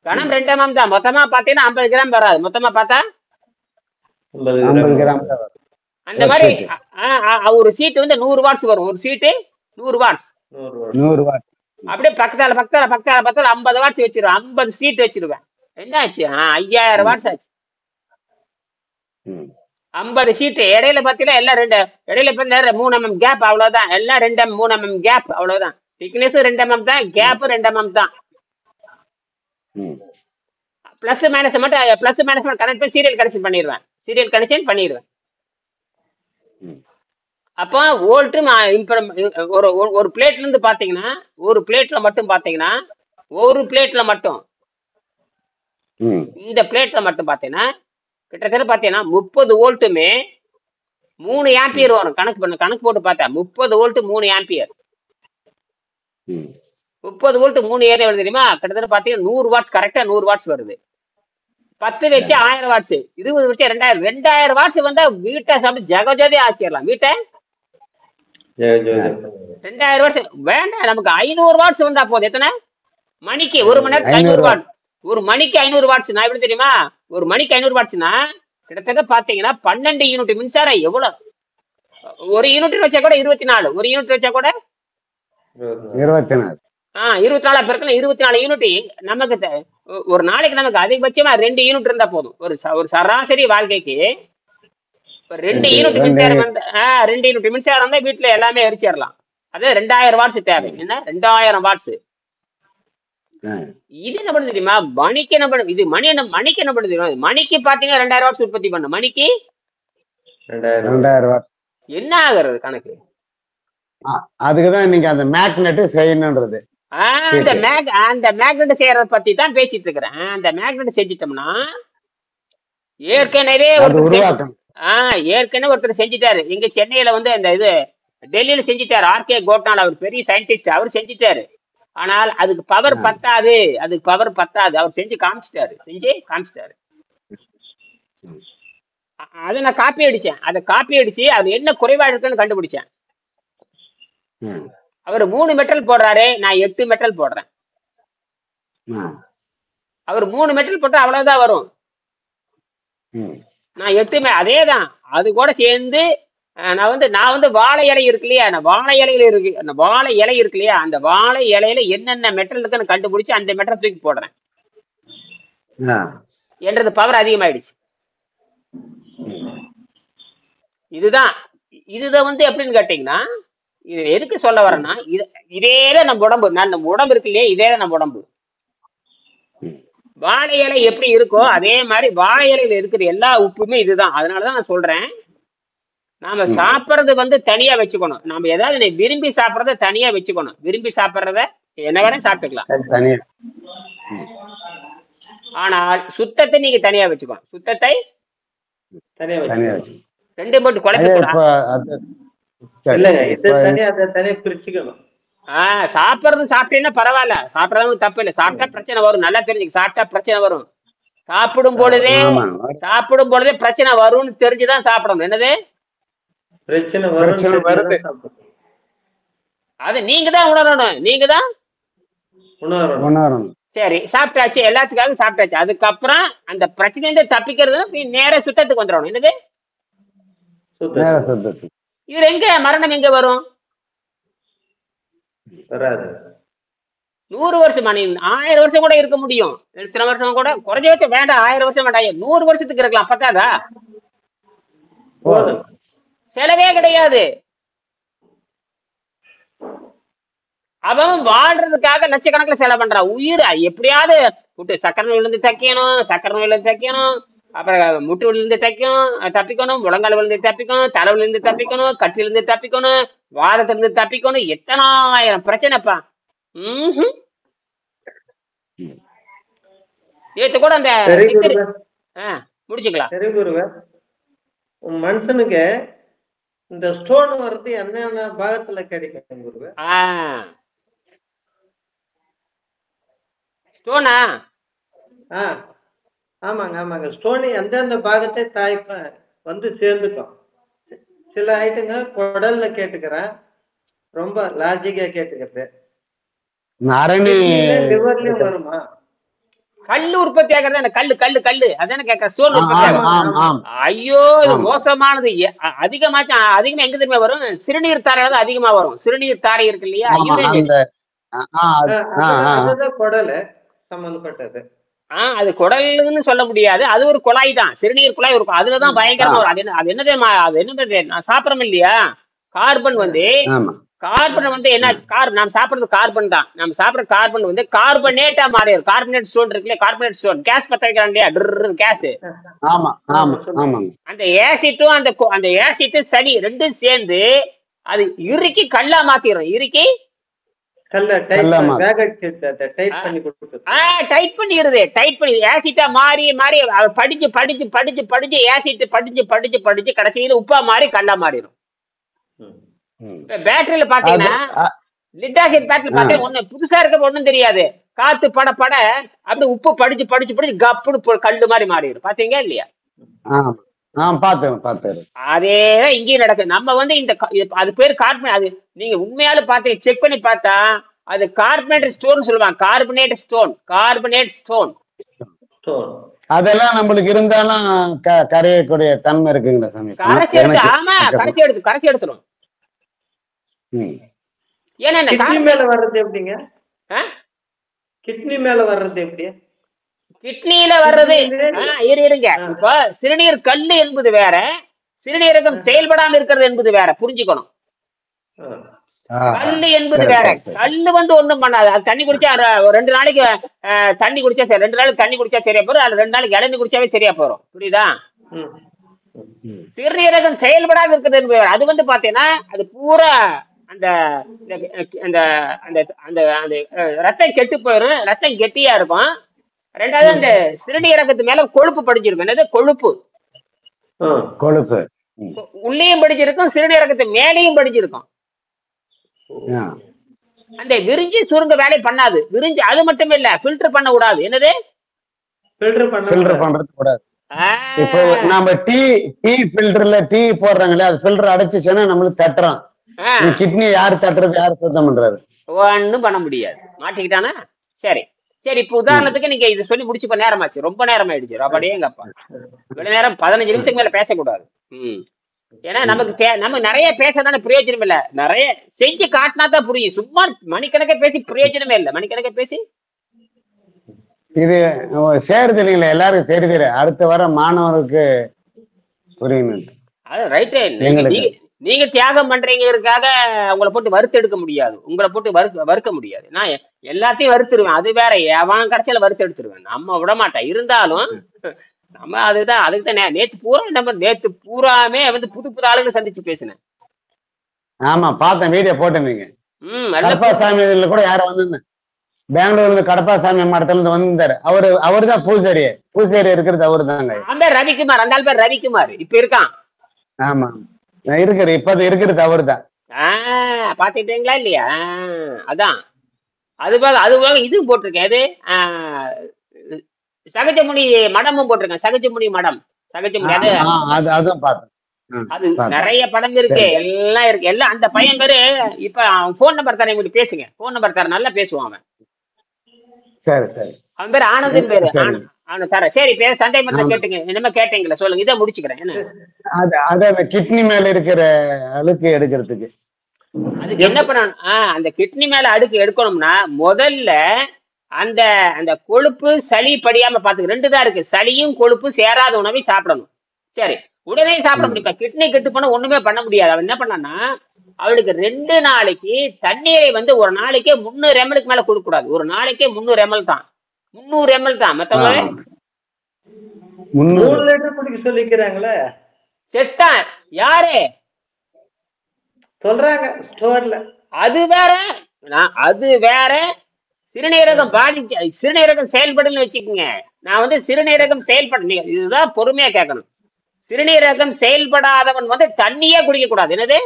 கனம் 2 mm தான். மொத்தமா பாத்தீங்கன்னா 50 கிராம் வராது. மொத்தமா பார்த்தா 50 கிராம் தான் வரும். அந்த மாதிரி ஒரு சீட் வந்து 100 வாட்ஸ் வரும். ஒரு சீட்டு 100 வாட்ஸ். அப்படியே பக்கத்தால 50 வாட்ஸ் வச்சிருவேன். 50 சீட் வச்சிருவேன். என்ன ஆச்சு? 5000 வாட்ஸ் ஆச்சு. 50 சீட்டு. இடையில பாத்தீங்கன்னா எல்லாம் இடையில 3 mm கேப், அவ்வளவுதான். எல்லாம் 2 3 mm கேப், அவ்வளவுதான். திக்னஸ் 2 mm தான், கேப் 2 mm தான். பிளஸ் மைனஸ் மட்டும் கனெக்ட் பண்ணி சீரியல் கனெக்ஷன் பண்ணிடுவேன். அப்போ வோல்ட் ஒரு பிளேட்ல இருந்து பாத்தீங்கன்னா ஒரு பிளேட்ல மட்டும் இந்த பிளேட்ல மட்டும் பாத்தீங்கன்னா கிட்டத்தட்ட பாத்தீங்கன்னா 30 வோல்ட்டுமே 3 ஆம்பியர் வரும். கணக்கு போட்டு பார்த்தா 30 வோல்ட் 3 ஆம்பியர். 30 வோல்ட் 3 ஏரியா வருது தெரியுமா? கிட்டத்தட்ட பாத்தீங்கன்னா 100 வாட்ஸ், கரெக்டா 100 வாட்ஸ் வருது. 10 வச்சு 1000 வாட்ஸ், 20 வச்சு 2000 வாட்ஸ் வந்தா வீட்டை சாப்பிட்டு ஜகஜோதி ஆக்கிடலாம். வீட்டை 2000 வாட்ஸ் வேண்டாம், நமக்கு 500 வாட்ஸ் வந்தா போதும். எத்தனை மணிக்கு? ஒரு மணி நேரத்துக்கு 500 வாட். ஒரு மணிக்கு 500 வாட்ஸ். நான் எப்படி தெரியுமா? ஒரு மணிக்கு 500 வாட்ஸ்னா கிட்டத்தட்ட பாத்தீங்கன்னா 12 யூனிட் மின்சாரம். எவ்வளவு? ஒரு யூனிட் வச்சா கூட 24, ஒரு யூனிட் வச்சா கூட 24. 24 பெருக்கல 24 யூனிட். நமக்கு ஒரு நாளைக்கு நமக்கு அதிகபட்சமா 2 யூனிட் இருந்தா போதும். ஒரு சராசரி வாழ்க்கைக்கு 2 யூனிட் மின்சாரம் வந்து 2 யூனிட் மின்சாரம் தான் வீட்டுல எல்லாமே எரிச்சிடலாம். அது 2000 வாட்ஸ் தேவை. என்ன 2000 வாட்ஸ்? இது என்ன பண்ணுது தெரியுமா? மணிக்கு என்ன பண்ணுது? இது மணிக்கு என்ன பண்ணுது தெரியுமா? மணிக்கு பாத்தீங்கன்னா 2000 வாட்ஸ் உற்பத்தி பண்ணும். மணிக்கு 2000 வாட்ஸ். என்ன ஆகுறது கணக்கு? அதுக்குதான் நீங்க அந்த மேக்னெட் செய்யணும்ன்றது. அந்த மேக்னெட் செய்யறத பத்தி தான் பேசிட்டு இருக்கிறேன். அந்த மேக்னெட் செஞ்சிட்டோம்னா ஏற்கனவே ஒருத்தர் செஞ்சிட்டாரு. இங்க சென்னையில வந்து அந்த இது டெல்லியில செஞ்சிட்டாரு. ஆர்கே கோட்னால், அவர் பெரிய சயின்டிஸ்ட், அவர் செஞ்சிட்டாரு. ஆனால் அதுக்கு பவர் பத்தாது. அவர் செஞ்சு காமிச்சிட்டாரு. அதை நான் காப்பி அடிச்சேன். அதை காப்பி அடிச்சு அது என்ன குறைவா இருக்குன்னு கண்டுபிடிச்சேன். அவர் 3 மெட்டல் போடுறாரு, நான் 8 மெட்டல் போடுறேன். அவர் 3 மெட்டல் போட்டா அவ்வளவுதான் வரும். நான் 8 அதேதான். அது கூட சேர்ந்து நான் வந்து வாழை இலை இருக்கு இல்லையா, அந்த வாழை இலை இருக்கு இல்லையா, அந்த வாழை இலையில என்னென்ன மெட்டல் இருக்குன்னு கண்டுபிடிச்சு அந்த மெட்டல் தூக்கி போடுறேன். என்றது பவர் அதிகமாயிடுச்சு. இதுதான் வந்து எப்படின்னு கேட்டீங்கன்னா, இது எதுக்கு சொல்ல வரேன்னா, இதேதான் நம்ம உடம்பு இருக்கு இல்லையா, இதேதான் நம்ம உடம்பு. வாழை இலை எப்படி இருக்கோ அதே மாதிரி வாழை இலையில இருக்கிற எல்லா உப்புமே இதுதான். அதனாலதான் நான் சொல்றேன், நாம சாப்பிட்றது வந்து தனியா வச்சுக்கணும். நாம ஏதாவது விரும்பி சாப்பிட்றத தனியா வச்சுக்கணும். விரும்பி சாப்பிட்றத என்ன வேணா சாப்பிட்டுக்கலாம். ஆனால் சுத்தத்தை நீங்க தனியா வச்சுக்கணும். சுத்தத்தை தனியா 2 போட்டு குழப்பக்கூடாது. சாப்பிட்றது சாப்பிட்டீங்கன்னா பரவாயில்ல, சாப்பிட்றது தப்பு இல்லை. சாப்பிட்டா பிரச்சனை வரும், நல்லா தெரிஞ்சுக்க. சாப்பிட்டா பிரச்சனை வரும். சாப்பிடும் பொழுதே பிரச்சனை வரும்னு தெரிஞ்சுதான் சாப்பிடணும். என்னது பிரச்சனை வருது? அது நீங்க தான் உணரணும். சரி, சாப்பிட்டாச்சு, எல்லாத்துக்காக சாப்பிட்டாச்சு. அதுக்கப்புறம் அந்த பிரச்சனை தப்பிக்கிறது நேர சுத்தத்துக்கு வந்துடணும். என்னது இது எங்க மரணம் எங்க வரும்? 100 வருஷம், 1000 வருஷம் கூட இருக்க முடியும். எத்தனை வருஷம் கூட குறைஞ்ச வச்சு வேண்டாம், 1000 வருஷம் வேண்டாம், 100 வருஷத்துக்கு இருக்கலாம். பத்தாதா? செலவே கிடையாது. அவன் வாழ்றதுக்காக லட்சக்கணக்கில் செலவு பண்றான். உயிர் எப்படியாவது சக்கரை விழுந்து தைக்கணும், அப்புறம் முட்டு விழுந்து தப்பிக்கணும், முழங்கால் விழுந்து தப்பிக்கணும், தலை விழுந்து தப்பிக்கணும், கட்டிலிருந்து தப்பிக்கணும், வாதத்திலிருந்து தப்பிக்கணும். எத்தனாயிரம் பிரச்சனைப்பா. நேத்து கூட அந்த முடிச்சுக்கலாம். மனுஷனுக்கு இந்த ஸ்டோன் வருது என்னென்ன பாகத்துல கிடைக்கும் குருவே? ஸ்டோனா? ஆமாங்க. ஸ்டோன் எந்தெந்த பாகத்தை தாய்ப்ப வந்து சேர்ந்துக்கும். சில ஐட்டங்க குடல்ல கேட்டுக்கிறேன், ரொம்ப லாஜிக்கா கேட்டுக்கிறது. லிவர்லயும் வருமா? கல்லு உற்பத்தி ஆகிறது. கல்லு அதான கேட்க. ஸ்டோன் உற்பத்தி ஆகும். ஐயோ, மோசமானது. அதிகமா எங்க தெரியுமா வரும்? சிறுநீர் தாரையில தான் அதிகமா வரும். சிறுநீர் தாரை இருக்கு இல்லையா, குடல் சம்பந்தப்பட்டது. அது குடல்னு சொல்ல முடியாது, அது ஒரு குழாய் தான். சிறுநீர் குழாய் இருக்கும், அதுலதான் பயங்கரமா வரும். அது என்னது நான் சாப்பிடறோம் இல்லையா, கார்பன் வந்து கார்பன் வந்து என்ன நாம் சாப்பிடுறது கார்பன் தான். நம்ம சாப்பிடுற கார்பன் வந்து கார்பனேட்டா மாறிடும். கார்பனேட் ஸ்டோன் இருக்குல்ல, கார்பனேட் ஸ்டோன் கேஸ் பத்த வைக்கிறான் இல்லையா, கேஸ். ஆமா ஆமா ஆமாங்க. அந்த ஆசிட்டும் அந்த ஆசிட் சளி ரெண்டும் சேர்ந்து அது இறுக்கி கல்லா மாத்திரும். இறுக்கி டைட் பண்ணிடுது. டைட் பண்ணி ஆசிட்டா மாறி மாறி படிச்சு படிச்சு படிச்சு படிச்சு ஆசிட் படிச்சு படிச்சு படிச்சு கடைசியில உப்பா மாறி கல்லா மாறிடும். பேட்டரியில பாத்தீங்கன்னா லிட் ஆசிட் பேட்டரி பாத்தீங்கன்னா ஒண்ணு புதுசா இருக்க ஒண்ணும் தெரியாது. காத்து பட பட அப்படி உப்பு படிச்சு படிச்சு படிச்சு கப்புனு கல்லு மாதிரி மாறிடும். பாத்தீங்க இல்லையா? அதேதான் இங்கேயும் நடக்குது. நம்ம வந்து இந்த அது பேரு கார்பன். அது நீங்க உண்மையால பாத்தீங்க செக் பண்ணி பார்த்தா அது கார்பனேட் ஸ்டோன் சொல்லுவாங்க. கார்பனேட் ஸ்டோன் அதெல்லாம் நம்மளுக்கு இருந்தாலும் கரையக்கூடிய தன்மை இருக்குங்களா சாமி? கரைச்சி எடுத்து ஆமா கரைச்சி எடுத்துரும். ஏன்னா கிட்னி மேல வர்றது எப்படிங்க? கிட்னி மேல வர்றது எப்படி? கிட்னியில வர்றது இருங்க. இப்ப சிறுநீர் கல்லு என்பது வேற, சிறுநீரகம் செயல்படாம இருக்கிறது என்பது வேற, புரிஞ்சுக்கணும். கல்லு என்பது வேற. கல்லு வந்து ஒண்ணும் பண்ணாது. அது தண்ணி குடிச்சா 2 நாளைக்கு தண்ணி குடிச்சா சரி, 2 நாளைக்கு தண்ணி குடிச்சா சரியா போறோம். அது 2 நாளைக்கு இளநீர் குடிச்சாவே சரியா போறோம். புரியுதா? சிறுநீரகம் செயல்படாது இருக்கிறது என்பது வேற. அது வந்து பாத்தீங்கன்னா அது பூரா அந்த ரத்தம் கெட்டு போயிடும். ரத்தம் கெட்டியா இருக்கும். ரெண்டாவது அந்த சிறுநீரகத்து மேல கொழுப்பு படிச்சிருக்கும். என்னது கொழுப்பு உள்ளேயும் படிச்சிருக்கும், சிறுநீரகத்து மேலேயும் படிச்சிருக்கும். அந்த விரிஞ்சி சுருங்க வேலை பண்ணாது. விரிஞ்சி அது மட்டும் இல்ல, ஃபில்டர் பண்ண கூடாது. என்னது ஃபில்டர் பண்றது கூடாது. இப்போ நம்ம டீ ஃபில்டர்ல டீ போடுறாங்களே, அது ஃபில்டர் அடைச்சிச்சுன்னா நம்மளுக்கு தட்டுறோம். கிட்னி யாரு தட்டுறது, யாரு சுத்தம் பண்றது? ஒண்ணும் பண்ண முடியாது. மாட்டிக்கிட்டானா? சரி சரி. இப்ப உதாரணத்துக்கு நீங்க இது சொல்லி முடிச்சு நேரமாச்சு, ரொம்ப நேரம் ஆயிடுச்சு. அப்படியே எங்கப்பா இவ்வளவு நேரம் 15 நிமிஷத்துக்கு மேல பேசக்கூடாது. ஏன்னா நமக்கு நிறைய பேசறதான பிரயோஜனம் இல்ல. நிறைய செஞ்சு காட்டினா தான் புரியும். சும்மா மணிக்கணக்க பேசி பிரயோஜனமே இல்ல. மணிக்கணக்க பேசி இது சேருது இல்லைங்களா, எல்லாருக்கும் தெரியுது. அடுத்த வர மாணவருக்கு புரியணும். அது ரைட்டு. நீங்க தியாகம் பண்றீங்கிறதுக்காக உங்களை போட்டு வறுத்து எடுக்க முடியாது. உங்களை போட்டு வறுக்க முடியாது. நான் எல்லாத்தையும் வறுத்துருவேன். அது வேற. அவன் கடைசியில வறுத்து எடுத்துருவேன். நம்ம விட மாட்டேன். இருந்தாலும் நம்ம அதுக்குதான் நேத்து பூராமே வந்து புது ஆளுங்களை சந்திச்சு பேசினேன். ஆமா பார்த்தேன், வீடியோ போட்டிருந்தீங்க. கடப்பாசாமி இதுல கூட யாரும் வந்திருந்தேன். பெங்களூர்ல இருந்து கடப்பாசாமி மடத்துல இருந்து வந்திருந்தாரு. அவருதான் பூசாரி இருக்கிறது அவரு தாங்க. ரவிக்குமார், அந்த ஆள் பேர் ரவிக்குமார். இப்ப இருக்கான். ஆமா இப்ப இருக்கிறது அவருதான். பாத்துக்கிட்டீங்களா இல்லையா? அதான் அதுவாக இது போட்டிருக்கேன். அது சகஜமுனி மடமும் போட்டிருக்கேன். சகஜமுனி மடம், சகஜமுனி. அது நிறைய படம் இருக்கு, எல்லாம் இருக்கு. எல்லாம் அந்த பையன் பேரு இப்ப அவன் போன் நம்பர் தரேன், உங்களுக்கு பேசுங்க. போன் நம்பர் தர, நல்லா பேசுவான் அவன். அவன் பேரு ஆனந்தின் பேரு. ஆனந்த் தர. சரி, பேர் சந்தேகத்தை கேட்டுங்க. என்னமா கேட்டீங்களா சொல்லுங்க, இதை முடிச்சுக்கிறேன். என்ன கிட்னி மேல இருக்கிற அழுக்கு எடுக்கிறதுக்கு அதுக்கு என்ன பண்ணணும்? அந்த கிட்னி மேல அடுக்கு எடுக்கணும்னா முதல்ல அந்த அந்த கொழுப்பு சளி படியாம பாத்துக்க. 2 தான் இருக்கு. சளியும் கொழுப்பும் சேராத உணவை சாப்பிடணும். சரி, உடனே சாப்பிட முடியும். கிட்னி கெட்டு போனா ஒண்ணுமே பண்ண முடியாது. அவன் என்ன பண்ணான்னா, அவளுக்கு 2 நாளைக்கு தண்ணீரை வந்து ஒரு நாளைக்கே 300 ml மேல கொடுக்க கூடாது. ஒரு நாளைக்கே 300 ml தான். 300 ml தான். மத்தவங்க 3 லிட்டர் குடிக்க சொல்லிக்கிறாங்களே. செத்தான் யாரு சொல்றாங்க ஸ்டோர்ல. அது வேற. சிறுநீரகம் பாதிச்சு, சிறுநீரகம் செயல்படுன்னு வச்சுக்கோங்க. நான் வந்து சிறுநீரகம் செயல்பட, இதுதான் பொறுமையா கேட்கணும். சிறுநீரகம் செயல்படாதவன் வந்து தண்ணியே குடிக்க கூடாது. என்னது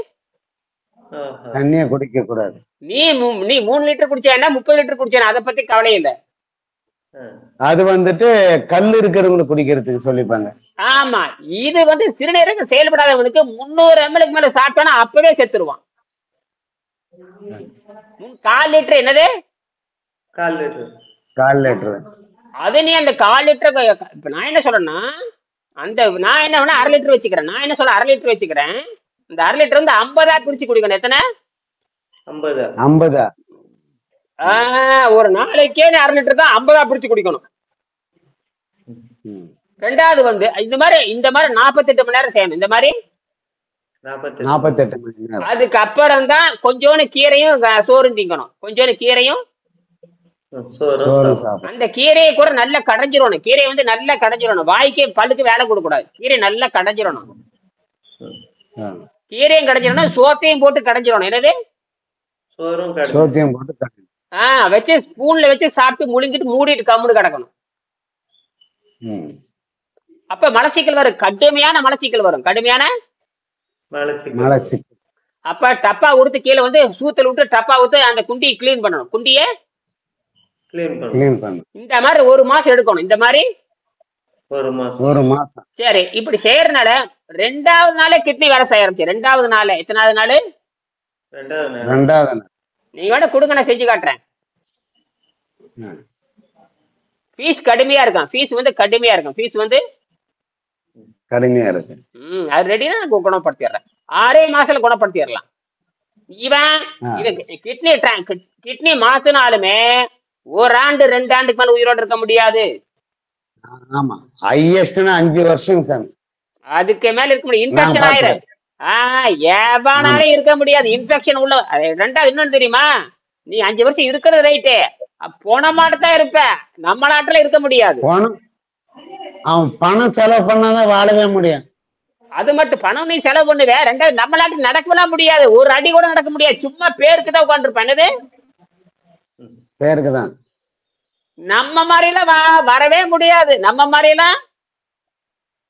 தண்ணியே குடிக்க கூடாது? நீ 3 லிட்டர் குடிச்சா 30 லிட்டர் குடிச்சா அதை பத்தி கவலை இல்லை. அது வந்துட்டு கல் இருக்கிறவங்களுக்கு குடிக்கிறதுக்கு சொல்லிப்பாங்க. ஆமா, இது வந்து சிறுநீரகம் செயல்படாதவனுக்கு 300 ml மேல சாப்பிட்டானா அப்பவே செத்துருவான். 1/4 லிட்டர். என்னது 1/4 லிட்டர்? அது நீ அந்த 1/4 லிட்டர். இப்ப நான் என்ன சொல்றேன்னா, நான் என்ன வேணா 1/2 லிட்டர் வச்சுக்கிறேன். நான் என்ன சொல்ல 1/2 லிட்டர் வச்சுக்கிறேன். இந்த 1/2 லிட்டர் வந்து 50 பிரிச்சு குடிக்கணும். எத்தனை? 50. ஒரு நாளைக்கே 1/2 லிட்டர் தான் 50 பிரிச்சு குடிக்கணும். ரெண்டாவது வந்து இந்த மாதிரி 48 மணி நேரம் செய்யணும். இந்த மாதிரி 48 மணி நேரம். அதுக்கப்புறம் தான் கொஞ்சோண்டு கீரையும் சோறும் திங்கணும். கொஞ்சோண்டு கீரையும் சோறு சாப்பிடும். அந்த கீரையை கூட நல்லா கடைஞ்சிடணும். கீரையை வந்து நல்லா கடைஞ்சிடணும். வாய்க்கு பல்லுக்கு வேலை கொடுக்க கூடாது. கீரை நல்லா கடைஞ்சிடணும். கீரையும் கடைஞ்சிடணும், சோத்தையும் போட்டு கடைஞ்சிடணும். என்னது? சோத்தையும் போட்டு கடைஞ்சிடணும். வச்சு ஸ்பூன்ல வச்சு சாப்பிட்டு முழுங்கிட்டு மூடிட்டு கம்முன்னு கிடக்கணும். அப்ப மலச்சிக்கல் வரும், கடுமையான மலச்சிக்கல் வரும், கடுமையான மலச்சிக்கல். அப்ப டப்பா உடுத்து கீழே வந்து சூத்தல் விட்டு டப்பா ஊத்து அந்த குண்டியை கிளீன் பண்ணணும். குண்டிய கிளீன் பண்ணணும். இந்த மாதிரி 1 மாசம் எடுக்கணும். இந்த மாதிரி 1 மாசம். சரி, இப்படி செய்யறதுனால 2வது நாளே கிட்னி வேலை செய்ய ஆரம்பிச்சு. 2வது நாள் எத்தனாவது நாள்? 2வது நாள். நீங்க வேணா கொடுங்க, நான் செஞ்சு காட்டுறேன். ஃபீஸ் கடுமையா இருக்கும். ஃபீஸ் வந்து கடுமையா இருக்கும். ஃபீஸ் வந்து கடுமையா இருக்கு. அது ரெடினா நான் குணப்படுத்திடுறேன். 6 மாசத்துல குணப்படுத்திடலாம். இவன் கிட்னி மாத்தினாலுமே 1 ஆண்டு 2 ஆண்டுக்கு மேல உயிரோடு இருக்க முடியாது. ஆமா, ஹையஸ்ட்னா 5 வருஷம் சாமி. அதுக்கு மேல இருக்க முடியும். இன்ஃபெக்ஷன் ஆயிரும். ஏவானாலே இருக்க முடியாது. இன்ஃபெக்ஷன் உள்ள. 2வது இன்னொன்னு தெரியுமா? நீ 5 வருஷம் இருக்கிறது ரைட்டு, போன மாட்டத்தான் இருப்ப. நம்ம நாட்டுல இருக்க முடியாது. அவன் பணம் செலவு பண்ணாதான் வாழவே முடியும். அது மட்டும் பணம் நீ செலவு பண்ணுவ. 2வது நம்ம நாட்டுக்கு நடக்கலாம் முடியாது. ஒரு அடி கூட நடக்க முடியாது. சும்மா பேருக்கு தான் உட்காந்துருப்பேன். என்னது? பேருக்குதான். நம்ம மாதிரிலாம் வரவே முடியாது. நம்ம மாதிரிலாம்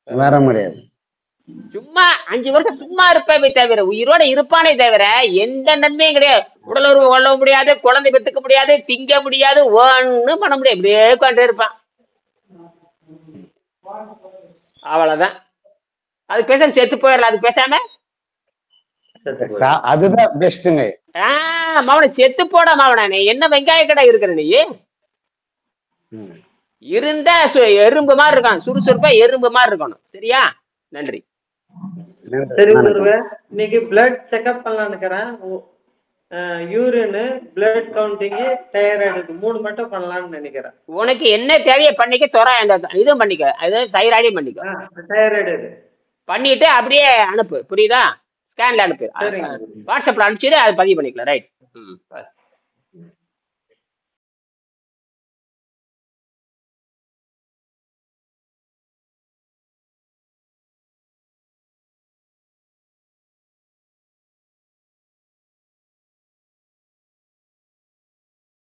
வர முடியாது. சும்மா 5 வருஷம் சும்மா இருப்பே தவிர உயிரோட இருப்பானே தவிர எந்த நன்மையும் கிடையாது. உடலுறவு கொள்ள முடியாது, குழந்தை பெற்றுக்க முடியாது, திங்க முடியாது, ஒண்ணும் பண்ண முடியாது. இப்படியே உட்காந்து இருப்பான். அவ்வளவுதான். அது பேசாம செத்து போயிடலாம். அது பேசாம அதுதான் பெஸ்ட்டுங்க. மாவன செத்து போட மாவன. என்ன வெங்காய கடை இருக்கிற நீ இருந்தா எறும்பு மாதிரி இருக்கான். சுறுசுறுப்பா எறும்பு மாதிரி இருக்கணும். சரியா? நன்றி. சரி குருவே, இன்னைக்கு பிளட் செக்அப் பண்ணலான்னு. யூரின், பிளட் கவுண்டிங், தைராய்டு 3 மட்டும் பண்ணலாம்னு நினைக்கிறேன். உனக்கு என்ன தேவையை பண்ணிக்க. இதுவும் பண்ணிக்க. அது தைராய்டையும் பண்ணிக்க. தைராய்டு பண்ணிட்டு அப்படியே அனுப்பு. புரியுதா? ஸ்கேன்ல அனுப்பு. வாட்ஸ்அப்ல அனுப்பிச்சிட்டு அதை பதிவு பண்ணிக்கலாம். ரைட்.